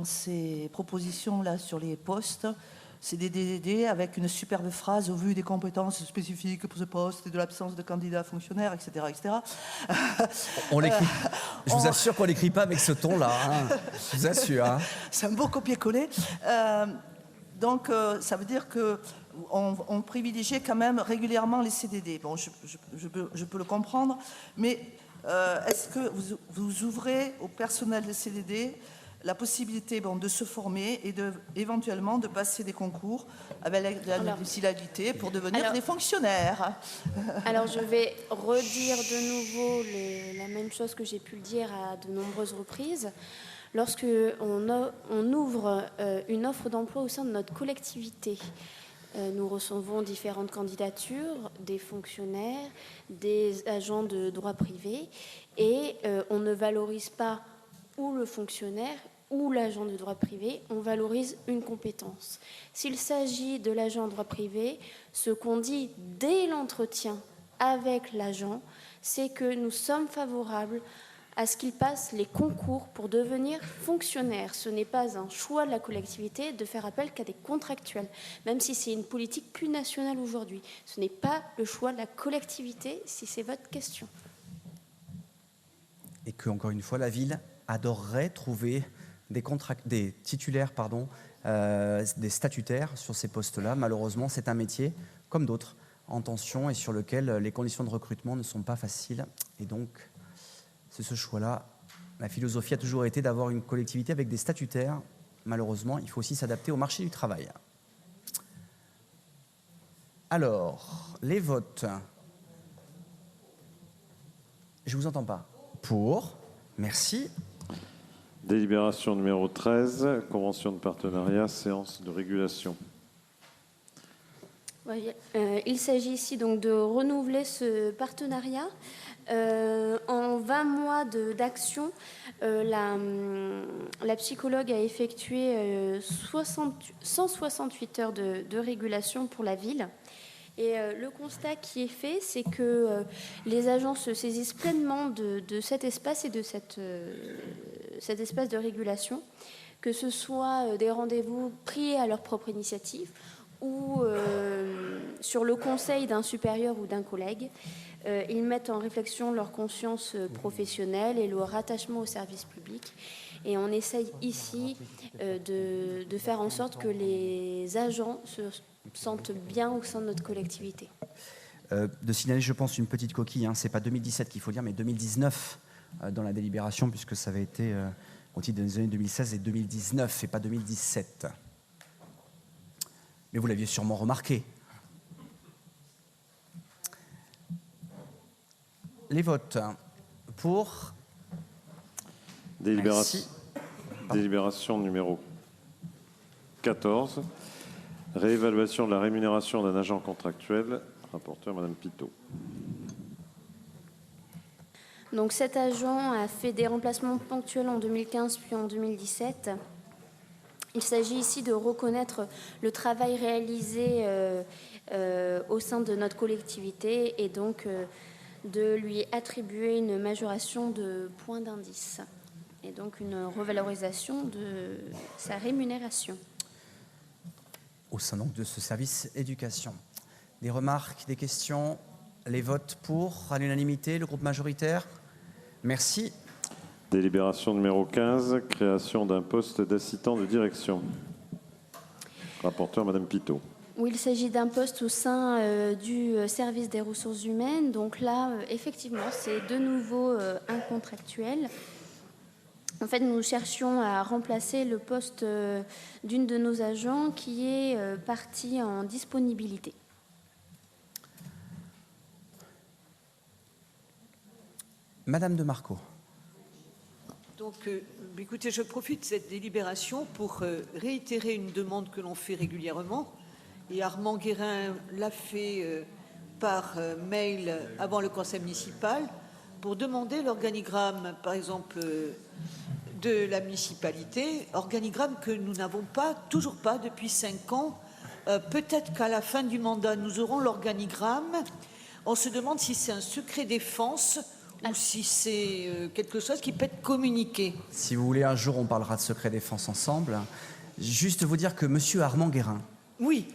ces propositions-là sur les postes, c'est des DDD avec une superbe phrase au vu des compétences spécifiques pour ce poste et de l'absence de candidats fonctionnaires, etc. etc. On l'écrit. Je vous assure qu'on ne l'écrit pas avec ce ton-là. Hein. Je vous assure. Hein. C'est un beau copier-coller. Donc, ça veut dire qu'on privilégiait quand même régulièrement les CDD. Bon, je peux le comprendre, mais est-ce que vous ouvrez au personnel des CDD la possibilité de se former et éventuellement de passer des concours avec la difficulté pour devenir des fonctionnaires? Alors je vais redire de nouveau la même chose que j'ai pu le dire à de nombreuses reprises. Lorsque on ouvre une offre d'emploi au sein de notre collectivité, nous recevons différentes candidatures, des fonctionnaires, des agents de droit privé, et on ne valorise pas ou le fonctionnaire ou l'agent de droit privé, on valorise une compétence. S'il s'agit de l'agent de droit privé, ce qu'on dit dès l'entretien avec l'agent, c'est que nous sommes favorables à ce qu'il passe les concours pour devenir fonctionnaire. Ce n'est pas un choix de la collectivité de faire appel qu'à des contractuels, même si c'est une politique plus nationale aujourd'hui. Ce n'est pas le choix de la collectivité, si c'est votre question. Et que, encore une fois, la ville adorerait trouver des titulaires, des statutaires sur ces postes-là. Malheureusement, c'est un métier, comme d'autres, en tension et sur lequel les conditions de recrutement ne sont pas faciles. Et donc, c'est ce choix-là. La philosophie a toujours été d'avoir une collectivité avec des statutaires. Malheureusement, il faut aussi s'adapter au marché du travail. Alors, les votes. Je ne vous entends pas. Pour. Merci. Délibération numéro 13, convention de partenariat, séance de régulation. Il s'agit ici donc de renouveler ce partenariat. En 20 mois d'action, la psychologue a effectué 168 heures de régulation pour la ville. Et le constat qui est fait, c'est que les agents se saisissent pleinement de cet espace et de cet espace de régulation, que ce soit des rendez-vous pris à leur propre initiative ou sur le conseil d'un supérieur ou d'un collègue. Ils mettent en réflexion leur conscience professionnelle et leur attachement au service public. Et on essaye ici de faire en sorte que les agents se sentent bien au sein de notre collectivité. De signaler, je pense, une petite coquille. Ce n'est pas 2017 qu'il faut dire, mais 2019 dans la délibération, puisque ça avait été au titre des années 2016 et 2019, et pas 2017. Mais vous l'aviez sûrement remarqué. Les votes pour. Délibération numéro 14. Réévaluation de la rémunération d'un agent contractuel. Rapporteur, Madame Pitot. Donc cet agent a fait des remplacements ponctuels en 2015 puis en 2017. Il s'agit ici de reconnaître le travail réalisé au sein de notre collectivité et donc de lui attribuer une majoration de points d'indice et donc une revalorisation de sa rémunération. Au sein donc de ce service éducation. Des remarques, des questions? Les votes pour, à l'unanimité, le groupe majoritaire? Merci. Délibération numéro 15, création d'un poste d'assistant de direction. Rapporteur, Madame Pitot. Où il s'agit d'un poste au sein du service des ressources humaines. Donc là, effectivement, c'est de nouveau un contractuel. En fait, nous cherchions à remplacer le poste d'une de nos agents qui est partie en disponibilité. Madame de Marco. Donc, écoutez, je profite de cette délibération pour réitérer une demande que l'on fait régulièrement. Et Armand Guérin l'a fait par mail avant le conseil municipal pour demander l'organigramme, par exemple, de la municipalité, organigramme que nous n'avons pas, toujours pas, depuis 5 ans. Peut-être qu'à la fin du mandat, nous aurons l'organigramme. On se demande si c'est un secret défense ou si c'est quelque chose qui peut être communiqué. Si vous voulez, un jour, on parlera de secret défense ensemble. Juste vous dire que monsieur Armand Guérin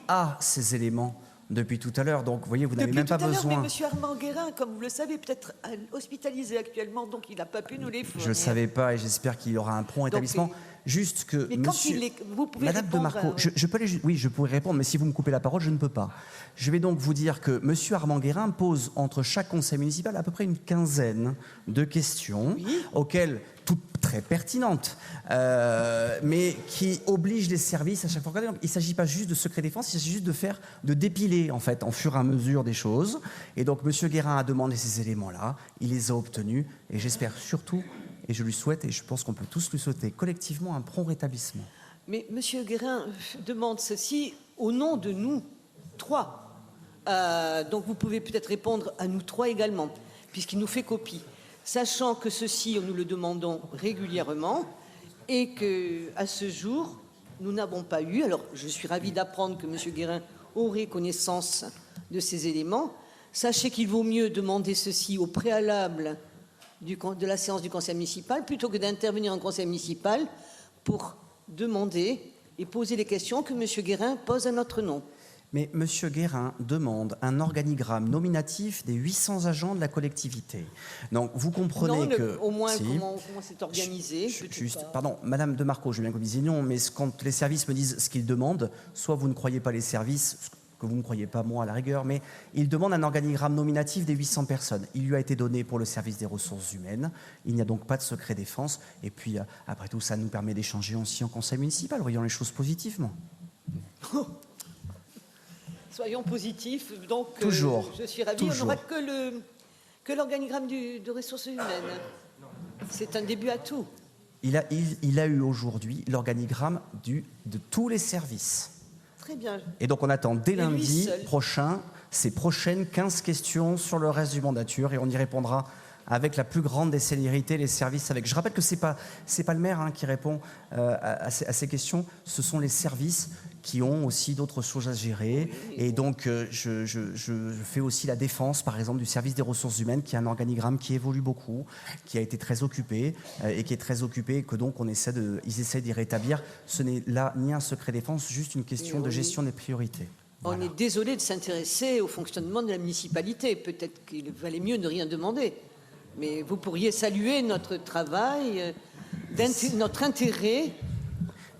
a ces éléments depuis tout à l'heure. Donc, vous voyez, vous n'avez même pas besoin... Mais monsieur Armand Guérin, comme vous le savez, peut-être hospitalisé actuellement, donc il n'a pas pu nous les fournir. Je ne le savais pas et j'espère qu'il aura un prompt rétablissement. Juste que mais monsieur... vous pouvez Madame de Marco, je peux aller... Oui, je pourrais répondre, mais si vous me coupez la parole, je ne peux pas. Je vais donc vous dire que monsieur Armand Guérin pose entre chaque conseil municipal à peu près une quinzaine de questions auxquelles, toutes très pertinentes, mais qui obligent les services à chaque fois. Donc, il ne s'agit pas juste de secret défense, il s'agit juste de dépiler en fait, en fur et à mesure des choses. Et donc monsieur Guérin a demandé ces éléments-là, il les a obtenus, et j'espère surtout... Et je lui souhaite, et je pense qu'on peut tous lui souhaiter collectivement, un prompt rétablissement. Mais M. Guérin demande ceci au nom de nous 3. Donc vous pouvez peut-être répondre à nous 3 également, puisqu'il nous fait copie. Sachant que ceci, nous le demandons régulièrement, et qu'à ce jour, nous n'avons pas eu. Alors, je suis ravie d'apprendre que M. Guérin aurait connaissance de ces éléments. Sachez qu'il vaut mieux demander ceci au préalable de la séance du conseil municipal plutôt que d'intervenir en conseil municipal pour demander et poser les questions que M. Guérin pose à notre nom. Mais M. Guérin demande un organigramme nominatif des 800 agents de la collectivité. Donc vous comprenez que... Au moins, comment c'est organisé. Pardon, Madame de Marco, je veux bien que vous disiez non, mais quand les services me disent ce qu'ils demandent, soit vous ne croyez pas les services, que vous ne croyez pas moi à la rigueur, mais il demande un organigramme nominatif des 800 personnes. Il lui a été donné pour le service des ressources humaines. Il n'y a donc pas de secret défense. Et puis, après tout, ça nous permet d'échanger aussi en conseil municipal. Voyons les choses positivement. Soyons positifs. Donc, toujours. Je suis ravie. Toujours. On n'aura que l'organigramme de ressources humaines. C'est un début à tout. Il a eu aujourd'hui l'organigramme de tous les services. Très bien. Et donc on attend dès lundi prochain ces prochaines 15 questions sur le reste du mandature et on y répondra avec la plus grande des célérités, les services avec. Je rappelle que c'est pas le maire qui répond à ces questions, ce sont les services qui ont aussi d'autres choses à gérer. Et donc je fais aussi la défense, par exemple, du service des ressources humaines, qui a un organigramme qui évolue beaucoup, qui a été très occupé et qui est très occupé, et que donc ils essaient d'y rétablir. Ce n'est là ni un secret défense, juste une question de gestion des priorités. Voilà. On est désolé de s'intéresser au fonctionnement de la municipalité. Peut-être qu'il valait mieux ne rien demander. Mais vous pourriez saluer notre travail, notre intérêt.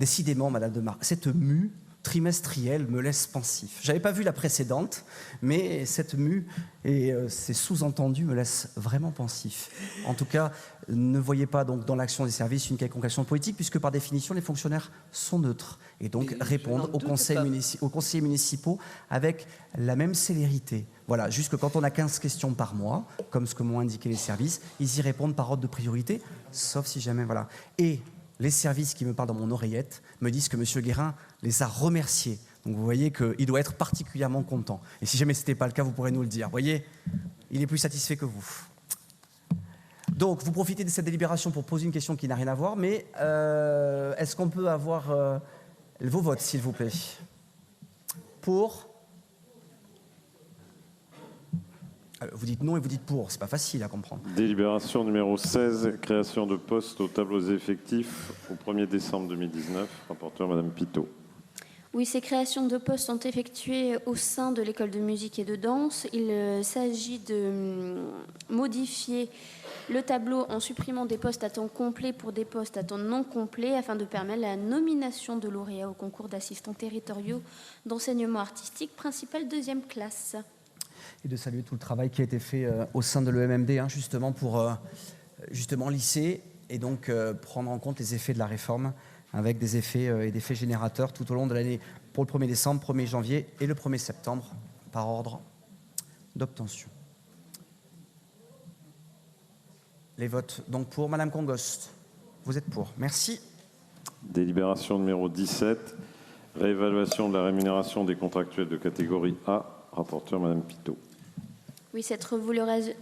Décidément, Madame de Marco, cette mue trimestrielle me laisse pensif. Je n'avais pas vu la précédente, mais cette mue et ces sous-entendus me laissent vraiment pensif. En tout cas, ne voyez pas donc dans l'action des services une quelconque action politique, puisque par définition, les fonctionnaires sont neutres et donc répondent aux conseillers municipaux avec la même célérité. Voilà, jusque quand on a 15 questions par mois, comme ce que m'ont indiqué les services, ils y répondent par ordre de priorité, sauf si jamais, voilà. Et les services qui me parlent dans mon oreillette me disent que M. Guérin les a remerciés. Donc vous voyez qu'il doit être particulièrement content. Et si jamais ce n'était pas le cas, vous pourrez nous le dire. Vous voyez, il est plus satisfait que vous. Donc vous profitez de cette délibération pour poser une question qui n'a rien à voir, mais est-ce qu'on peut avoir vos votes, s'il vous plaît? Pour? Vous dites non et vous dites pour, c'est pas facile à comprendre. Délibération numéro 16, création de postes aux tableaux effectifs au 1er décembre 2019. Rapporteur Madame Pitot. Oui, ces créations de postes sont effectuées au sein de l'école de musique et de danse. Il s'agit de modifier le tableau en supprimant des postes à temps complet pour des postes à temps non complet afin de permettre la nomination de lauréats au concours d'assistants territoriaux d'enseignement artistique principal 2e classe. Et de saluer tout le travail qui a été fait au sein de l'EMMD, justement pour lisser et donc prendre en compte les effets de la réforme avec des effets et des faits générateurs tout au long de l'année pour le 1er décembre, 1er janvier et le 1er septembre par ordre d'obtention. Les votes donc pour Madame Congost. Vous êtes pour. Merci. Délibération numéro 17, réévaluation de la rémunération des contractuels de catégorie A. Rapporteur, Madame Pitot. Oui, cette revalorisation,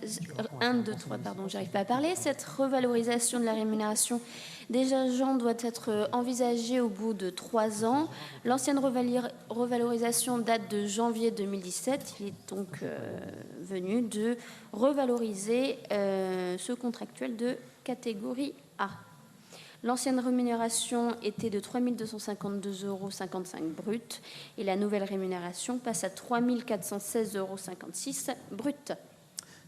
j'arrive pas à parler. Cette revalorisation de la rémunération des agents doit être envisagée au bout de 3 ans. L'ancienne revalorisation date de janvier 2017. Il est donc venu de revaloriser ce contractuel de catégorie A. L'ancienne rémunération était de 3 252,55 € brut et la nouvelle rémunération passe à 3 416,56 € brut.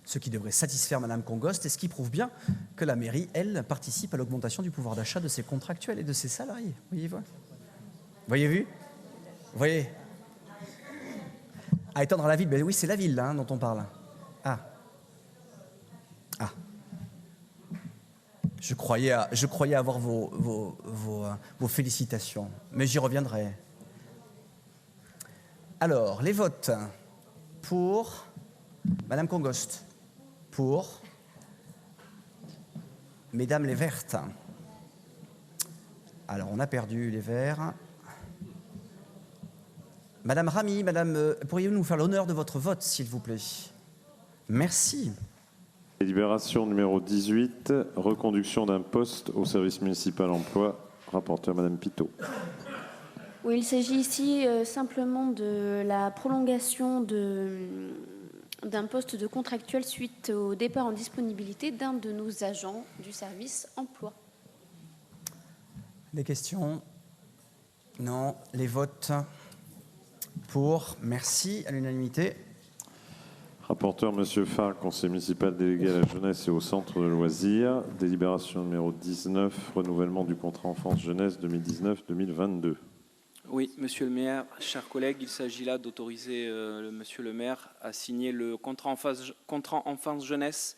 Ce qui devrait satisfaire Madame Congost et ce qui prouve bien que la mairie, elle, participe à l'augmentation du pouvoir d'achat de ses contractuels et de ses salariés. Voyez-vous ? Voyez ? À étendre à la ville, ben oui, c'est la ville dont on parle. Ah. Je croyais avoir vos félicitations, mais j'y reviendrai. Alors, les votes pour Madame Congost, pour Mesdames les Vertes. Alors, on a perdu les Verts. Madame Rami, pourriez-vous nous faire l'honneur de votre vote, s'il vous plaît? Merci. Délibération numéro 18, reconduction d'un poste au service municipal emploi. Rapporteur, Madame Pitot. Oui, il s'agit ici simplement de la prolongation d'un poste de contractuel suite au départ en disponibilité d'un de nos agents du service emploi. Des questions? Non. Les votes pour? Merci. À l'unanimité. Rapporteur, Monsieur Farr, conseiller municipal délégué à la jeunesse et au centre de loisirs. Délibération numéro 19, renouvellement du contrat enfance-jeunesse 2019-2022. Oui, Monsieur le maire, chers collègues, il s'agit là d'autoriser Monsieur le maire à signer le contrat enfance-jeunesse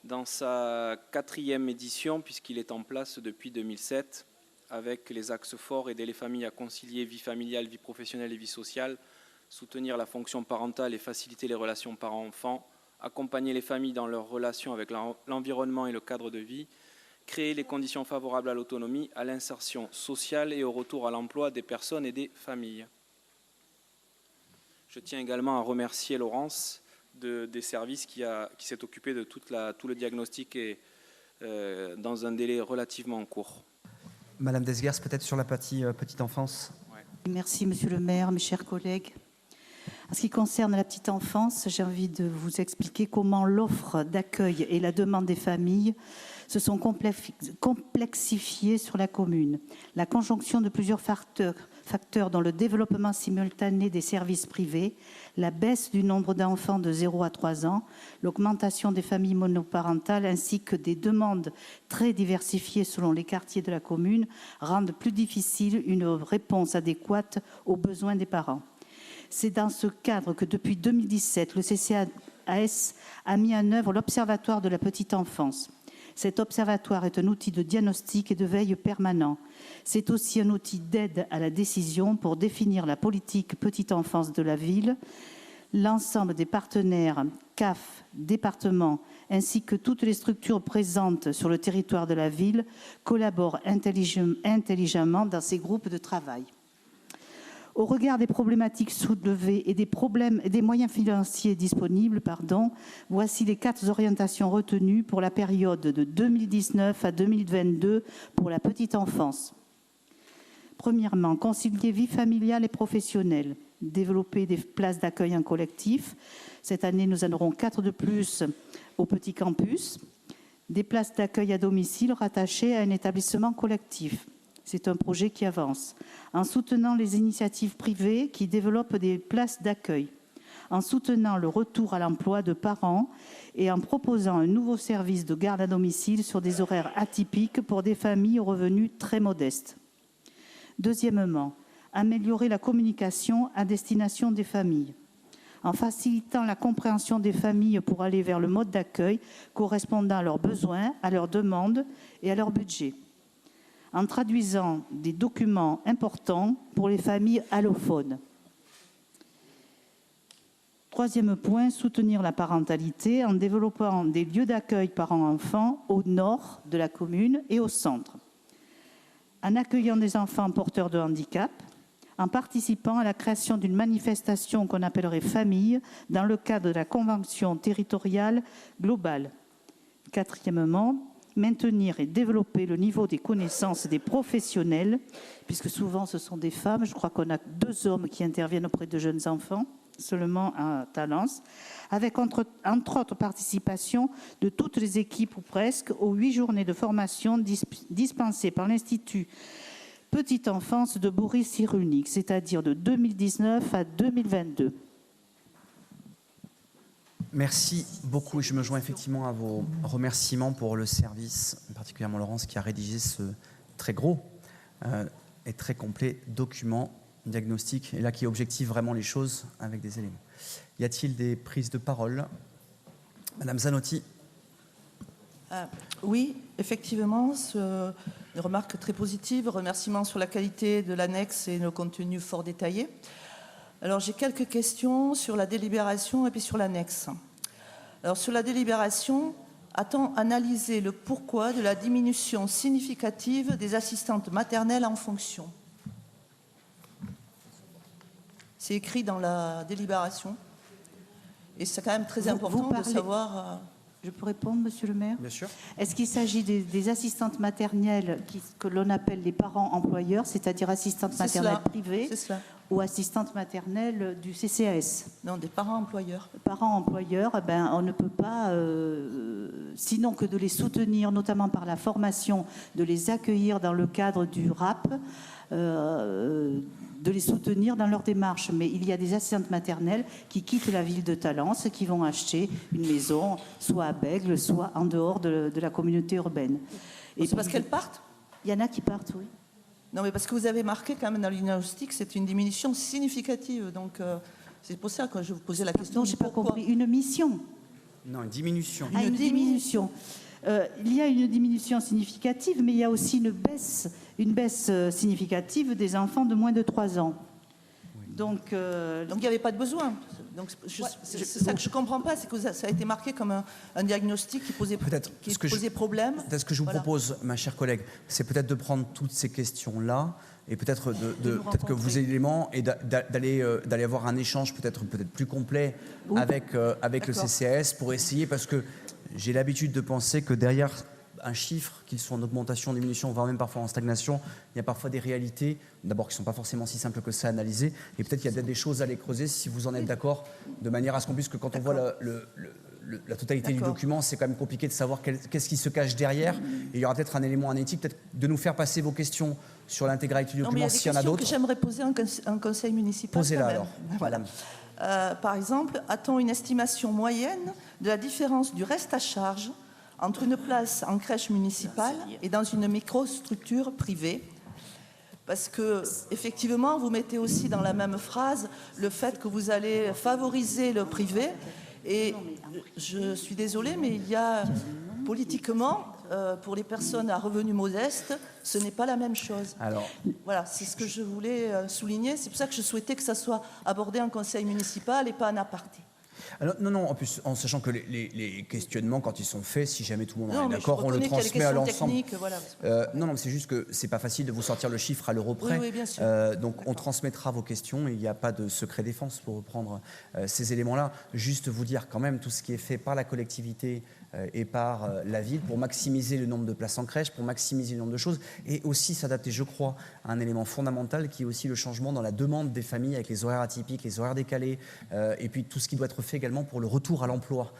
dans sa 4e édition, puisqu'il est en place depuis 2007, avec les axes forts: aider les familles à concilier vie familiale, vie professionnelle et vie sociale, soutenir la fonction parentale et faciliter les relations parents-enfants, accompagner les familles dans leurs relations avec l'environnement et le cadre de vie, créer les conditions favorables à l'autonomie, à l'insertion sociale et au retour à l'emploi des personnes et des familles. Je tiens également à remercier Laurence des services qui s'est occupé de tout le diagnostic et dans un délai relativement court. Madame Desguers, peut-être sur la petite enfance. Ouais. Merci, Monsieur le maire, mes chers collègues. En ce qui concerne la petite enfance, j'ai envie de vous expliquer comment l'offre d'accueil et la demande des familles se sont complexifiées sur la commune. La conjonction de plusieurs facteurs dont le développement simultané des services privés, la baisse du nombre d'enfants de 0 à 3 ans, l'augmentation des familles monoparentales ainsi que des demandes très diversifiées selon les quartiers de la commune rendent plus difficile une réponse adéquate aux besoins des parents. C'est dans ce cadre que depuis 2017, le CCAS a mis en œuvre l'Observatoire de la petite enfance. Cet observatoire est un outil de diagnostic et de veille permanent. C'est aussi un outil d'aide à la décision pour définir la politique petite enfance de la ville. L'ensemble des partenaires, CAF, départements, ainsi que toutes les structures présentes sur le territoire de la ville collaborent intelligemment dans ces groupes de travail. Au regard des problématiques soulevées et des moyens financiers disponibles, voici les 4 orientations retenues pour la période de 2019 à 2022 pour la petite enfance. Premièrement, concilier vie familiale et professionnelle, développer des places d'accueil en collectif. Cette année, nous en aurons 4 de plus au petit campus. Des places d'accueil à domicile rattachées à un établissement collectif. C'est un projet qui avance. En soutenant les initiatives privées qui développent des places d'accueil, en soutenant le retour à l'emploi de parents et en proposant un nouveau service de garde à domicile sur des horaires atypiques pour des familles aux revenus très modestes. Deuxièmement, améliorer la communication à destination des familles, en facilitant la compréhension des familles pour aller vers le mode d'accueil correspondant à leurs besoins, à leurs demandes et à leur budget, en traduisant des documents importants pour les familles allophones. Troisième point, soutenir la parentalité en développant des lieux d'accueil parents-enfants au nord de la commune et au centre, en accueillant des enfants porteurs de handicap, en participant à la création d'une manifestation qu'on appellerait famille dans le cadre de la Convention territoriale globale. Quatrièmement, maintenir et développer le niveau des connaissances des professionnels, puisque souvent ce sont des femmes. Je crois qu'on a 2 hommes qui interviennent auprès de jeunes enfants, seulement à Talence, avec entre autres participation de toutes les équipes ou presque aux 8 journées de formation dispensées par l'Institut Petite Enfance de Boris Cyrulnik, c'est-à-dire de 2019 à 2022. Merci beaucoup. Je me joins effectivement à vos remerciements pour le service, particulièrement Laurence, qui a rédigé ce très gros et très complet document diagnostic, et là qui objective vraiment les choses avec des éléments. Y a-t-il des prises de parole? Madame Zanotti. Oui, effectivement, une remarque très positive, remerciements sur la qualité de l'annexe et le contenu fort détaillé. Alors j'ai quelques questions sur la délibération et puis sur l'annexe. Alors sur la délibération, a-t-on analysé le pourquoi de la diminution significative des assistantes maternelles en fonction? C'est écrit dans la délibération et c'est quand même très important de savoir... Je peux répondre, monsieur le maire? Bien sûr. Est-ce qu'il s'agit des assistantes maternelles que l'on appelle les parents employeurs, c'est-à-dire assistantes maternelles privées ou assistantes maternelles du CCAS? Non, des parents employeurs. Parents employeurs, eh ben, on ne peut pas, sinon que de les soutenir, notamment par la formation, de les accueillir dans le cadre du RAP, de les soutenir dans leur démarche. Mais il y a des assistantes maternelles qui quittent la ville de Talence, qui vont acheter une maison, soit à Bègles, soit en dehors de la communauté urbaine. Et c'est parce qu'elles partent? Il y en a qui partent, oui. Non, mais parce que vous avez marqué quand même dans le diagnostic, c'est une diminution significative. Donc, c'est pour ça que je vous posais la question. Non, je n'ai pas compris. Une mission? Non, une diminution. Une diminution. Il y a une diminution significative, mais il y a aussi une baisse significative des enfants de moins de 3 ans. Oui. Donc il n'y avait pas de besoin. Donc, c'est ça que je ne comprends pas, c'est que ça a été marqué comme un diagnostic qui posait problème. Peut-être ce que je vous propose, ma chère collègue, c'est peut-être de prendre toutes ces questions-là et peut-être peut-être que vous ayez l'élément et d'aller avoir un échange peut-être plus complet avec le CCAS pour essayer, parce que j'ai l'habitude de penser que derrière un chiffre, qu'il soit en augmentation, en diminution, voire même parfois en stagnation, il y a parfois des réalités, d'abord qui ne sont pas forcément si simples que ça à analyser, et peut-être qu'il y a des choses à les creuser, si vous en êtes d'accord, de manière à ce qu'on puisse, que quand on voit la totalité du document, c'est quand même compliqué de savoir qu'est-ce qui se cache derrière, et il y aura peut-être un élément analytique, peut-être de nous faire passer vos questions sur l'intégralité du document, s'il y en a d'autres. Que j'aimerais poser en conseil municipal. Posez-la alors. Voilà. Par exemple, a-t-on une estimation moyenne de la différence du reste à charge entre une place en crèche municipale et dans une microstructure privée? Parce que, effectivement, vous mettez aussi dans la même phrase le fait que vous allez favoriser le privé. Et je suis désolée, mais il y a politiquement, pour les personnes à revenus modestes, ce n'est pas la même chose. Alors, voilà, c'est ce que je voulais souligner. C'est pour ça que je souhaitais que ça soit abordé en conseil municipal et pas en aparté. Alors, non, en plus, en sachant que les questionnements, quand ils sont faits, si jamais tout le monde est d'accord, on le transmet à l'ensemble. Voilà. Non, c'est juste que c'est pas facile de vous sortir le chiffre à l'euro près. Oui, bien sûr. Donc, on transmettra vos questions et il n'y a pas de secret défense pour reprendre ces éléments-là. Juste vous dire quand même tout ce qui est fait par la collectivité et par la ville pour maximiser le nombre de places en crèche, pour maximiser le nombre de choses et aussi s'adapter, je crois, à un élément fondamental qui est aussi le changement dans la demande des familles avec les horaires atypiques, les horaires décalés et puis tout ce qui doit être fait également pour le retour à l'emploi,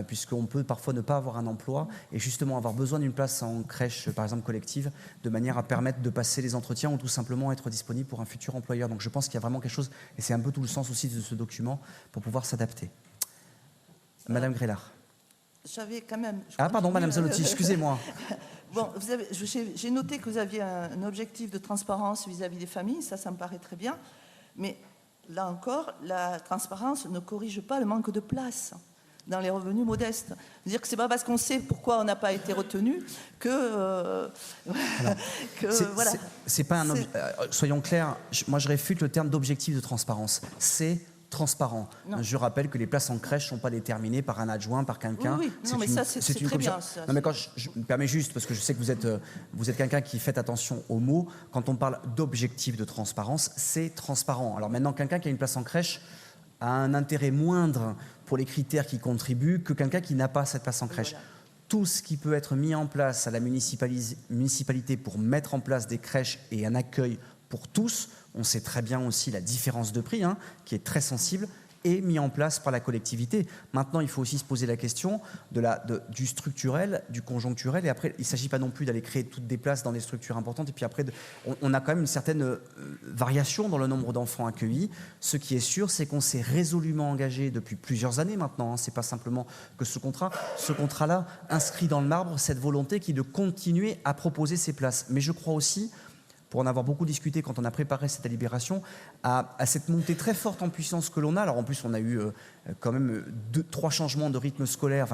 puisqu'on peut parfois ne pas avoir un emploi et justement avoir besoin d'une place en crèche, par exemple collective, de manière à permettre de passer les entretiens ou tout simplement être disponible pour un futur employeur. Donc je pense qu'il y a vraiment quelque chose, et c'est un peu tout le sens aussi de ce document, pour pouvoir s'adapter. Madame Grélard. J'avais quand même... pardon, Madame Zanotti, excusez-moi. Bon, j'ai noté que vous aviez un objectif de transparence vis-à-vis des familles, ça me paraît très bien, mais là encore, la transparence ne corrige pas le manque de place dans les revenus modestes. C'est-à-dire que c'est pas parce qu'on sait pourquoi on n'a pas été retenu que... c'est pas un soyons clairs, moi je réfute le terme d'objectif de transparence. C'est transparent. Non. Je rappelle que les places en crèche ne sont pas déterminées par un adjoint, par quelqu'un. Oui, non, mais ça, c'est une très bien. commission. Non, mais quand je me permets juste, parce que je sais que vous êtes quelqu'un qui fait attention aux mots, quand on parle d'objectif de transparence, c'est transparent. Alors maintenant, quelqu'un qui a une place en crèche a un intérêt moindre pour les critères qui contribuent que quelqu'un qui n'a pas cette place en crèche. Voilà. Tout ce qui peut être mis en place à la municipalité pour mettre en place des crèches et un accueil pour tous, on sait très bien aussi la différence de prix, qui est très sensible, est mis en place par la collectivité. Maintenant, il faut aussi se poser la question du structurel, du conjoncturel, et après, il ne s'agit pas non plus d'aller créer toutes des places dans des structures importantes, et puis après, on a quand même une certaine variation dans le nombre d'enfants accueillis. Ce qui est sûr, c'est qu'on s'est résolument engagé depuis plusieurs années maintenant, c'est pas simplement que ce contrat-là inscrit dans le marbre cette volonté qui est de continuer à proposer ces places. Mais je crois aussi, pour en avoir beaucoup discuté quand on a préparé cette délibération, à cette montée très forte en puissance que l'on a. Alors en plus, on a eu quand même 2 changements de rythme scolaire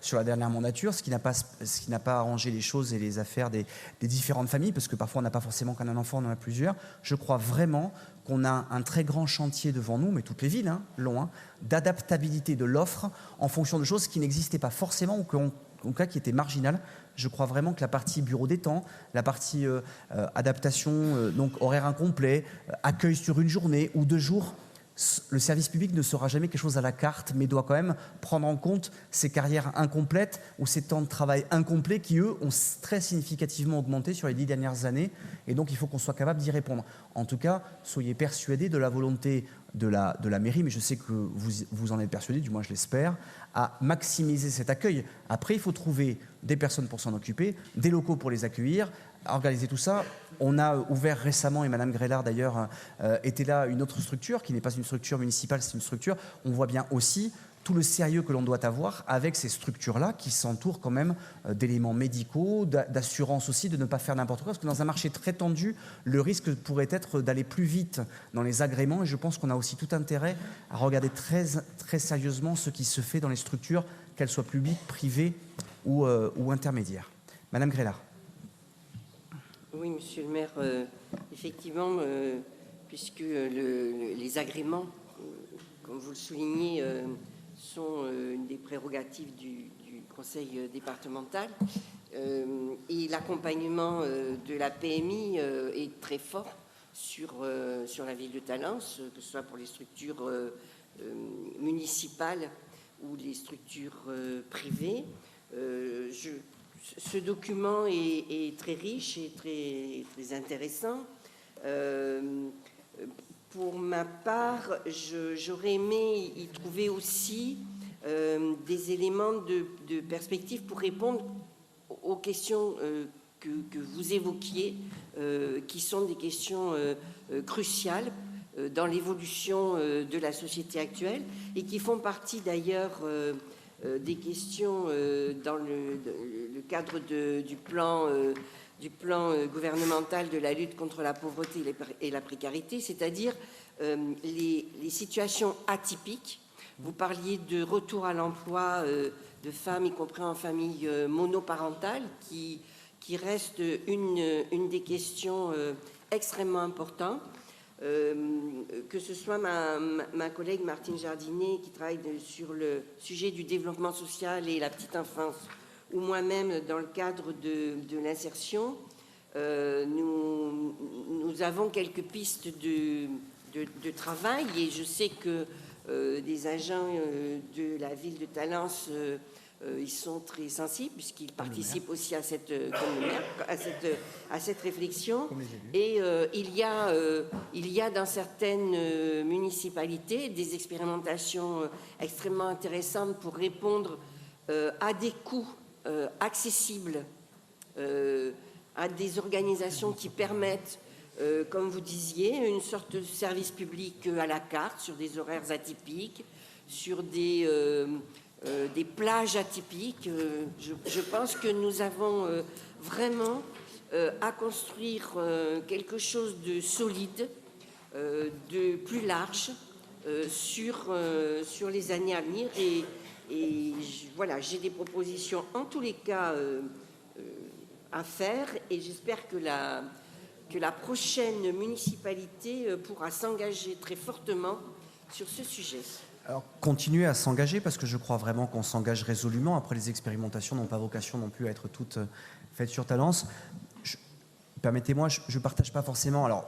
sur la dernière mandature, ce qui n'a pas arrangé les choses et les affaires des différentes familles, parce que parfois on n'a pas forcément qu'un enfant, on en a plusieurs. Je crois vraiment qu'on a un très grand chantier devant nous, mais toutes les villes l'ont, d'adaptabilité de l'offre en fonction de choses qui n'existaient pas forcément ou cas qui étaient marginales. Je crois vraiment que la partie bureau des temps, la partie adaptation, donc horaire incomplet, accueil sur une journée ou 2 jours, le service public ne sera jamais quelque chose à la carte, mais doit quand même prendre en compte ces carrières incomplètes ou ces temps de travail incomplets qui, eux, ont très significativement augmenté sur les 10 dernières années. Et donc, il faut qu'on soit capable d'y répondre. En tout cas, soyez persuadés de la volonté de la mairie, mais je sais que vous en êtes persuadés, du moins je l'espère, à maximiser cet accueil. Après, il faut trouver des personnes pour s'en occuper, des locaux pour les accueillir, organiser tout ça. On a ouvert récemment, et Madame Grélard d'ailleurs était là, une autre structure qui n'est pas une structure municipale, c'est une structure. On voit bien aussi tout le sérieux que l'on doit avoir avec ces structures-là qui s'entourent quand même d'éléments médicaux, d'assurance aussi, de ne pas faire n'importe quoi. Parce que dans un marché très tendu, le risque pourrait être d'aller plus vite dans les agréments. Et je pense qu'on a aussi tout intérêt à regarder très, très sérieusement ce qui se fait dans les structures, qu'elles soient publiques, privées ou intermédiaires. Madame Grélard. Oui, monsieur le maire, effectivement, puisque les agréments, comme vous le soulignez, sont une des prérogatives du conseil départemental, et l'accompagnement de la PMI est très fort sur la ville de Talence, que ce soit pour les structures municipales ou les structures privées. Ce document est très riche et très intéressant. Pour ma part, j'aurais aimé y trouver aussi des éléments de perspective pour répondre aux questions que vous évoquiez, qui sont des questions cruciales dans l'évolution de la société actuelle et qui font partie d'ailleurs des questions dans le cadre du plan gouvernemental de la lutte contre la pauvreté et la précarité, c'est-à-dire les situations atypiques. Vous parliez de retour à l'emploi de femmes, y compris en famille monoparentale, qui reste une des questions extrêmement importantes. Que ce soit ma collègue Martine Jardinet qui travaille sur le sujet du développement social et la petite enfance, ou moi-même dans le cadre de l'insertion, nous avons quelques pistes de travail et je sais que des agents de la ville de Talence ils sont très sensibles puisqu'ils participent aussi à cette réflexion. Et il y a dans certaines municipalités des expérimentations extrêmement intéressantes pour répondre à des coûts accessibles, à des organisations qui permettent, comme vous disiez, une sorte de service public à la carte, sur des horaires atypiques, sur des plages atypiques. Je pense que nous avons vraiment à construire quelque chose de solide, de plus large sur les années à venir. Et voilà, j'ai des propositions en tous les cas à faire et j'espère que que la prochaine municipalité pourra s'engager très fortement sur ce sujet. Alors, continuer à s'engager, parce que je crois vraiment qu'on s'engage résolument. Après, les expérimentations n'ont pas vocation non plus à être toutes faites sur Talence. Permettez-moi, je ne partage pas forcément. Alors,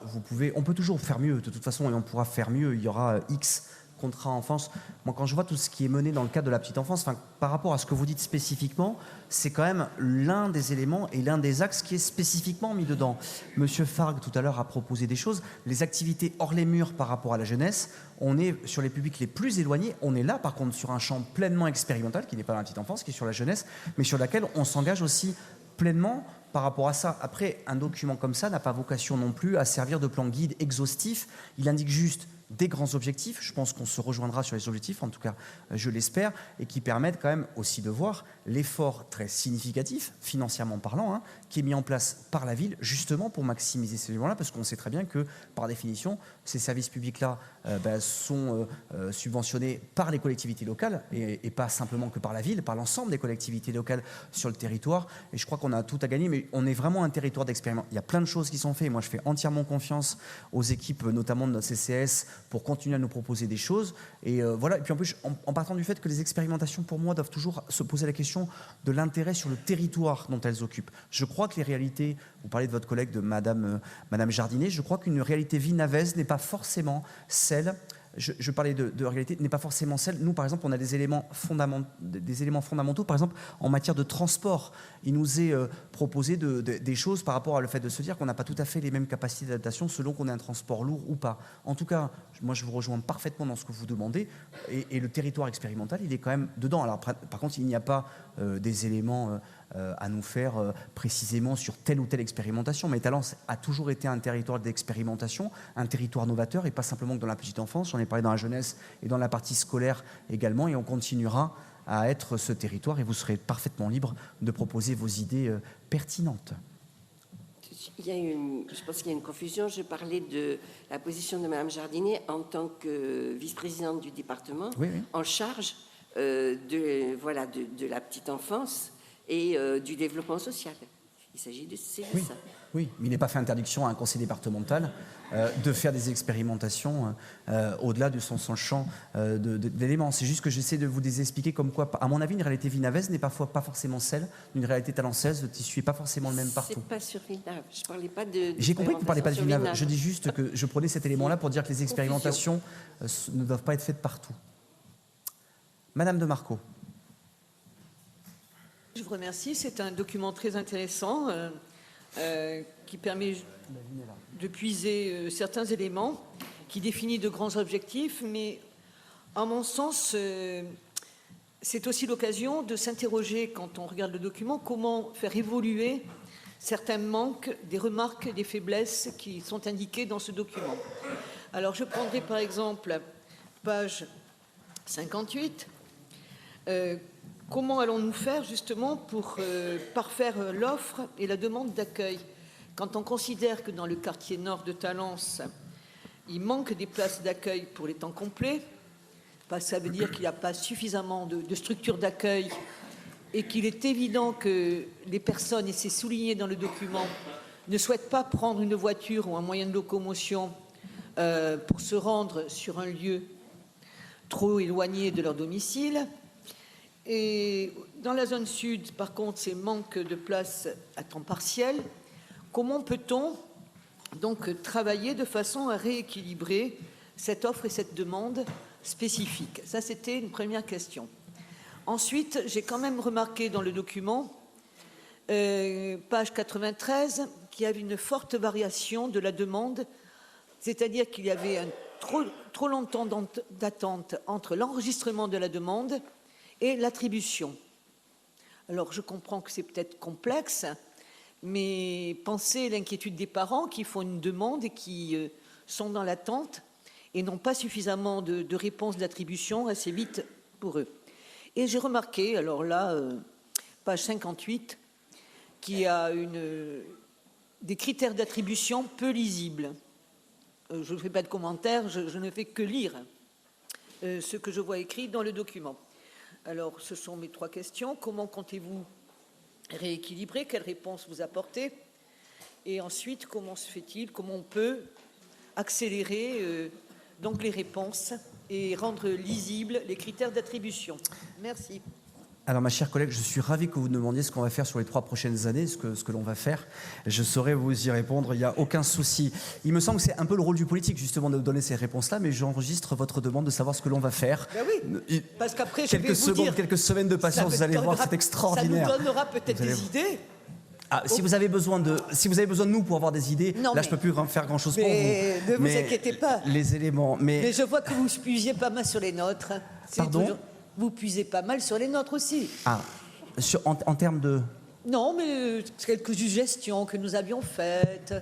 on peut toujours faire mieux, de toute façon, et on pourra faire mieux. Il y aura X contrats enfance. Moi, quand je vois tout ce qui est mené dans le cadre de la petite enfance, par rapport à ce que vous dites spécifiquement, c'est quand même l'un des éléments et l'un des axes qui est spécifiquement mis dedans. Monsieur Fargue, tout à l'heure, a proposé des choses. Les activités hors les murs par rapport à la jeunesse, on est sur les publics les plus éloignés. On est là, par contre, sur un champ pleinement expérimental, qui n'est pas dans la petite enfance, qui est sur la jeunesse, mais sur laquelle on s'engage aussi pleinement par rapport à ça. Après, un document comme ça n'a pas vocation non plus à servir de plan guide exhaustif. Il indique juste des grands objectifs, je pense qu'on se rejoindra sur les objectifs, en tout cas je l'espère, et qui permettent quand même aussi de voir l'effort très significatif, financièrement parlant, qui est mis en place par la ville, justement pour maximiser ces éléments-là, parce qu'on sait très bien que, par définition, ces services publics-là sont subventionnés par les collectivités locales, et pas simplement que par la ville, par l'ensemble des collectivités locales sur le territoire, et je crois qu'on a tout à gagner, mais on est vraiment un territoire d'expériment. Il y a plein de choses qui sont faites, et moi je fais entièrement confiance aux équipes, notamment de notre CCS, pour continuer à nous proposer des choses. Et voilà. Et puis en plus, en partant du fait que les expérimentations, pour moi, doivent toujours se poser la question de l'intérêt sur le territoire dont elles occupent. Je crois que les réalités, vous parlez de votre collègue de Madame Jardinet, je crois qu'une réalité vinavaise n'est pas forcément celle... Je parlais de réalité, n'est pas forcément celle. Nous, par exemple, on a des éléments fondamentaux. Par exemple, en matière de transport, il nous est proposé des choses par rapport à le fait de se dire qu'on n'a pas tout à fait les mêmes capacités d'adaptation selon qu'on ait un transport lourd ou pas. En tout cas, moi, je vous rejoins parfaitement dans ce que vous demandez. Et le territoire expérimental, il est quand même dedans. Alors, par contre, il n'y a pas des éléments à nous faire précisément sur telle ou telle expérimentation. Mais Talence a toujours été un territoire d'expérimentation, un territoire novateur, et pas simplement que dans la petite enfance. J'en ai parlé dans la jeunesse et dans la partie scolaire également, et on continuera à être ce territoire, et vous serez parfaitement libre de proposer vos idées pertinentes. Je pense qu'il y a une confusion. Je parlais de la position de Mme Jardinet en tant que vice-présidente du département, en charge de la petite enfance et du développement social. Il s'agit de ça. Oui, mais il n'est pas fait interdiction à un conseil départemental de faire des expérimentations au-delà de son champ d'éléments. C'est juste que j'essaie de vous expliquer comme quoi, à mon avis, une réalité vinavaise n'est parfois pas forcément celle d'une réalité talençaise. Le tissu n'est pas forcément le même partout. C'est pas sur Vinave. Je parlais pas de. J'ai compris que vous ne parlez pas de Vinave. Je dis juste que je prenais cet élément-là pour dire que les expérimentations ne doivent pas être faites partout. Madame de Marco. Je vous remercie. C'est un document très intéressant qui permet de puiser certains éléments, qui définit de grands objectifs, mais à mon sens, c'est aussi l'occasion de s'interroger, quand on regarde le document, comment faire évoluer certains manques, des remarques, des faiblesses qui sont indiquées dans ce document. Alors je prendrai par exemple page 58. Comment allons-nous faire justement pour parfaire l'offre et la demande d'accueil quand on considère que dans le quartier nord de Talence, il manque des places d'accueil pour les temps complets, ça veut dire qu'il n'y a pas suffisamment de structures d'accueil et qu'il est évident que les personnes, et c'est souligné dans le document, ne souhaitent pas prendre une voiture ou un moyen de locomotion pour se rendre sur un lieu trop éloigné de leur domicile. Et dans la zone sud, par contre, c'est manque de place à temps partiel. Comment peut-on donc travailler de façon à rééquilibrer cette offre et cette demande spécifique? Ça, c'était une première question. Ensuite, j'ai quand même remarqué dans le document, page 93, qu'il y avait une forte variation de la demande, c'est-à-dire qu'il y avait trop longtemps d'attente entre l'enregistrement de la demande et l'attribution. Alors, je comprends que c'est peut-être complexe, mais pensez l'inquiétude des parents qui font une demande et qui sont dans l'attente et n'ont pas suffisamment de réponses d'attribution assez vite pour eux. Et j'ai remarqué, alors là, page 58, qu'il y a des critères d'attribution peu lisibles. Je ne fais pas de commentaires, je ne fais que lire ce que je vois écrit dans le document. Alors, ce sont mes trois questions. Comment comptez-vous rééquilibrer? Quelles réponses vous apportez? Et ensuite, comment se fait-il, comment on peut accélérer donc les réponses et rendre lisibles les critères d'attribution. Merci. Alors, ma chère collègue, je suis ravi que vous me demandiez ce qu'on va faire sur les 3 prochaines années, ce que l'on va faire. Je saurais vous y répondre, il n'y a aucun souci. Il me semble que c'est un peu le rôle du politique, justement, de donner ces réponses-là, mais j'enregistre votre demande de savoir ce que l'on va faire. Ben oui, parce qu'après, je vais vous dire... Quelques semaines de patience, vous allez voir, c'est extraordinaire. Ça nous donnera peut-être des idées. Ah, si vous avez besoin de nous pour avoir des idées, non, là je peux plus faire grand chose pour vous. Ne vous inquiétez pas. Les éléments, mais je vois que vous puisiez pas mal sur les nôtres. Pardon ? Vous puisez pas mal sur les nôtres aussi. Ah, en termes de... Non, mais quelques suggestions que nous avions faites.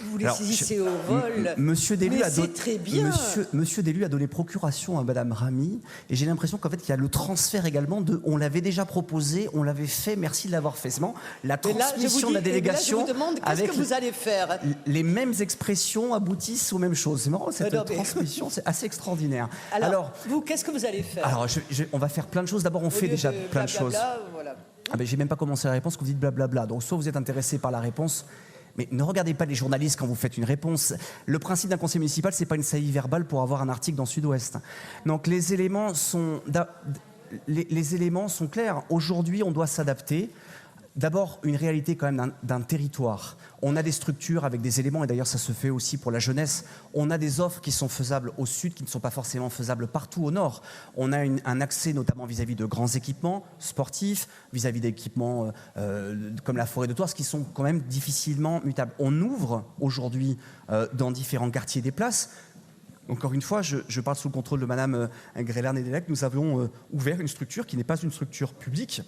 Vous les saisissez au vol. Monsieur Deluy très bien. Monsieur Deluy a donné procuration à Madame Ramy, et j'ai l'impression qu'en fait il y a le transfert également on l'avait déjà proposé, on l'avait fait, merci de l'avoir fait. La transmission de la délégation. Et là, je vous demande qu'est-ce que vous allez faire. Les mêmes expressions aboutissent aux mêmes choses. C'est marrant cette transmission, c'est assez extraordinaire. Alors vous, qu'est-ce que vous allez faire? Alors on va faire plein de choses. D'abord, on fait déjà plein de choses. Voilà. Ah ben, j'ai même pas commencé la réponse, que vous dites blablabla. Donc soit vous êtes intéressé par la réponse. Mais ne regardez pas les journalistes quand vous faites une réponse. Le principe d'un conseil municipal, c'est pas une saillie verbale pour avoir un article dans Sud-Ouest. Donc les éléments sont clairs. Aujourd'hui, on doit s'adapter. D'abord, une réalité quand même d'un territoire. On a des structures avec des éléments, et d'ailleurs ça se fait aussi pour la jeunesse. On a des offres qui sont faisables au sud, qui ne sont pas forcément faisables partout au nord. On a un accès notamment vis-à-vis de grands équipements sportifs, vis-à-vis d'équipements comme la forêt de Thouars, qui sont quand même difficilement mutables. On ouvre aujourd'hui dans différents quartiers des places. Encore une fois, je parle sous le contrôle de Madame Grélard-Nédélec. Nous avons ouvert une structure qui n'est pas une structure publique,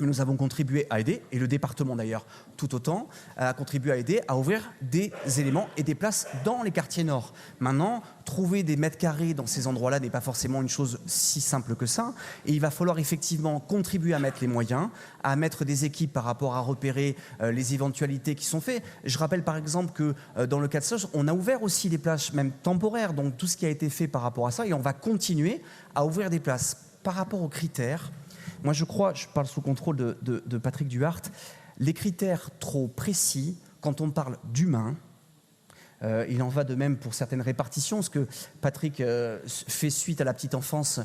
mais nous avons contribué à aider, et le département d'ailleurs tout autant, a contribué à aider à ouvrir des éléments et des places dans les quartiers nord. Maintenant, trouver des mètres carrés dans ces endroits-là n'est pas forcément une chose si simple que ça, et il va falloir effectivement contribuer à mettre les moyens, à mettre des équipes par rapport à repérer les éventualités qui sont faites. Je rappelle par exemple que dans le cas de Soch, on a ouvert aussi des places même temporaires, donc tout ce qui a été fait par rapport à ça, et on va continuer à ouvrir des places. Par rapport aux critères, moi, je crois, je parle sous contrôle de Patrick Duhart, les critères trop précis, quand on parle d'humain, il en va de même pour certaines répartitions, parce que Patrick fait suite à la petite enfance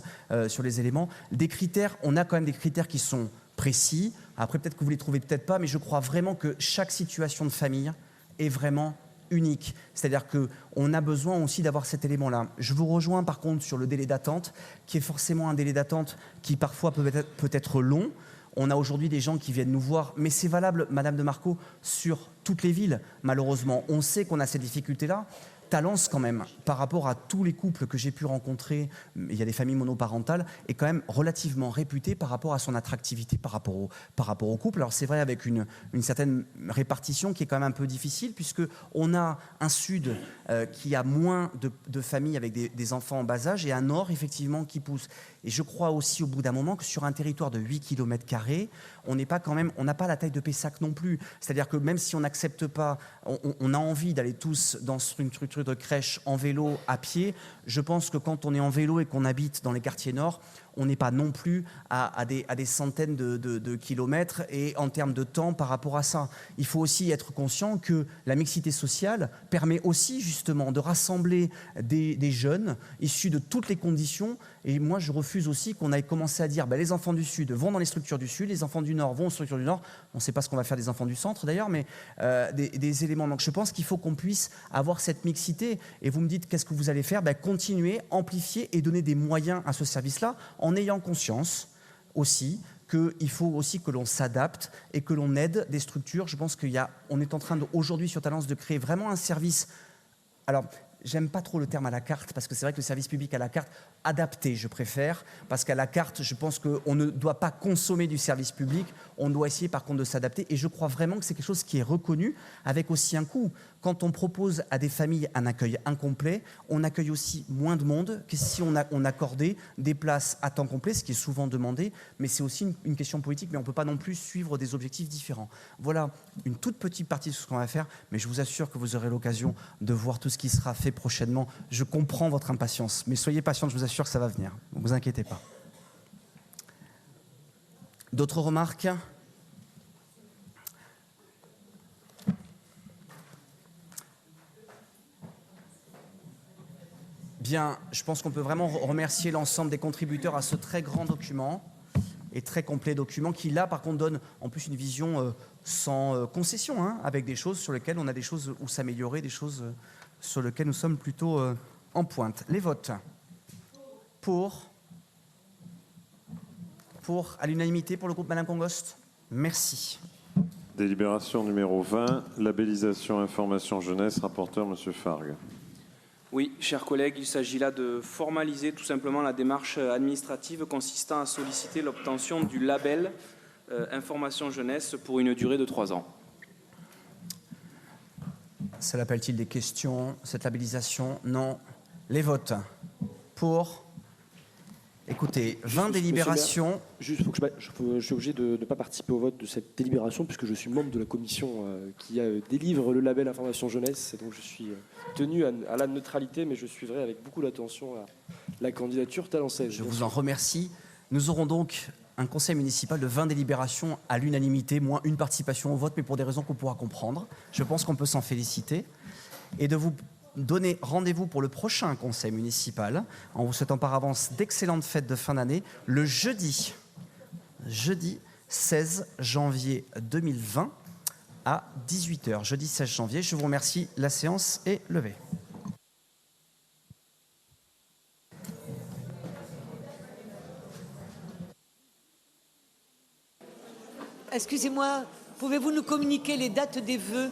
sur les éléments. Des critères, on a quand même des critères qui sont précis. Après, peut-être que vous les trouvez peut-être pas, mais je crois vraiment que chaque situation de famille est vraiment unique. C'est-à-dire qu'on a besoin aussi d'avoir cet élément-là. Je vous rejoins par contre sur le délai d'attente, qui est forcément un délai d'attente qui parfois peut être long. On a aujourd'hui des gens qui viennent nous voir, mais c'est valable, Madame de Marco, sur toutes les villes, malheureusement. On sait qu'on a ces difficultés-là. Talence, quand même, par rapport à tous les couples que j'ai pu rencontrer, il y a des familles monoparentales, est quand même relativement réputée par rapport à son attractivité par rapport au couple. Alors c'est vrai avec une certaine répartition qui est quand même un peu difficile, puisqu'on a un sud qui a moins de familles avec des enfants en bas âge, et un nord, effectivement, qui pousse. Et je crois aussi, au bout d'un moment, que sur un territoire de 8 km², on n'a pas la taille de Pessac non plus. C'est-à-dire que même si on n'accepte pas, on a envie d'aller tous dans une structure de crèche en vélo, à pied. Je pense que quand on est en vélo et qu'on habite dans les quartiers nord, on n'est pas non plus à des centaines de kilomètres, et en termes de temps par rapport à ça. Il faut aussi être conscient que la mixité sociale permet aussi justement de rassembler des jeunes issus de toutes les conditions. Et moi, je refuse aussi qu'on aille commencer à dire les enfants du Sud vont dans les structures du Sud, les enfants du Nord vont aux structures du Nord. On ne sait pas ce qu'on va faire des enfants du Centre d'ailleurs, mais des éléments. Donc je pense qu'il faut qu'on puisse avoir cette mixité. Et vous me dites, qu'est-ce que vous allez faire? continuer, amplifier et donner des moyens à ce service-là, en ayant conscience aussi qu'il faut aussi que l'on s'adapte et que l'on aide des structures. Je pense qu'on est en train aujourd'hui sur Talence de créer vraiment un service. Alors, j'aime pas trop le terme à la carte, parce que c'est vrai que le service public à la carte, adapté, je préfère, parce qu'à la carte, je pense qu'on ne doit pas consommer du service public, on doit essayer par contre de s'adapter, et je crois vraiment que c'est quelque chose qui est reconnu, avec aussi un coût. Quand on propose à des familles un accueil incomplet, on accueille aussi moins de monde que si on accordait des places à temps complet, ce qui est souvent demandé, mais c'est aussi une question politique, mais on ne peut pas non plus suivre des objectifs différents. Voilà une toute petite partie de ce qu'on va faire, mais je vous assure que vous aurez l'occasion de voir tout ce qui sera fait prochainement. Je comprends votre impatience, mais soyez patients, je vous assure que ça va venir. Ne vous inquiétez pas. D'autres remarques ? Bien, je pense qu'on peut vraiment remercier l'ensemble des contributeurs à ce très grand document et très complet document qui, là, par contre, donne en plus une vision sans concession, hein, avec des choses sur lesquelles on a des choses où s'améliorer, des choses sur lesquelles nous sommes plutôt en pointe. Les votes. Pour à l'unanimité pour le groupe Madame Congost. Merci. Délibération numéro 20, labellisation information jeunesse, rapporteur Monsieur Fargue. Oui, chers collègues, il s'agit là de formaliser tout simplement la démarche administrative consistant à solliciter l'obtention du label information jeunesse pour une durée de 3 ans. Cela appelle-t-il des questions, cette labellisation? Non. Les votes. Pour. Écoutez, 20 délibérations. Juste, je suis obligé de ne pas participer au vote de cette délibération puisque je suis membre de la commission qui délivre le label information jeunesse. Et donc je suis tenu à la neutralité, mais je suivrai avec beaucoup d'attention la candidature talençaise. Je vous en remercie. Nous aurons donc un conseil municipal de 20 délibérations à l'unanimité, moins une participation au vote, mais pour des raisons qu'on pourra comprendre. Je pense qu'on peut s'en féliciter. Et de vous donner rendez-vous pour le prochain conseil municipal, en vous souhaitant par avance d'excellentes fêtes de fin d'année, le jeudi 16 janvier 2020 à 18h. Jeudi 16 janvier, je vous remercie. La séance est levée. Excusez-moi, pouvez-vous nous communiquer les dates des vœux?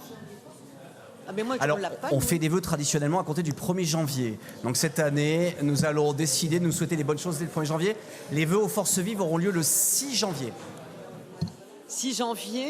Ah mais moi, alors, on fait des vœux traditionnellement à compter du 1er janvier. Donc cette année, nous allons décider de nous souhaiter des bonnes choses dès le 1er janvier. Les vœux aux forces vives auront lieu le 6 janvier. 6 janvier.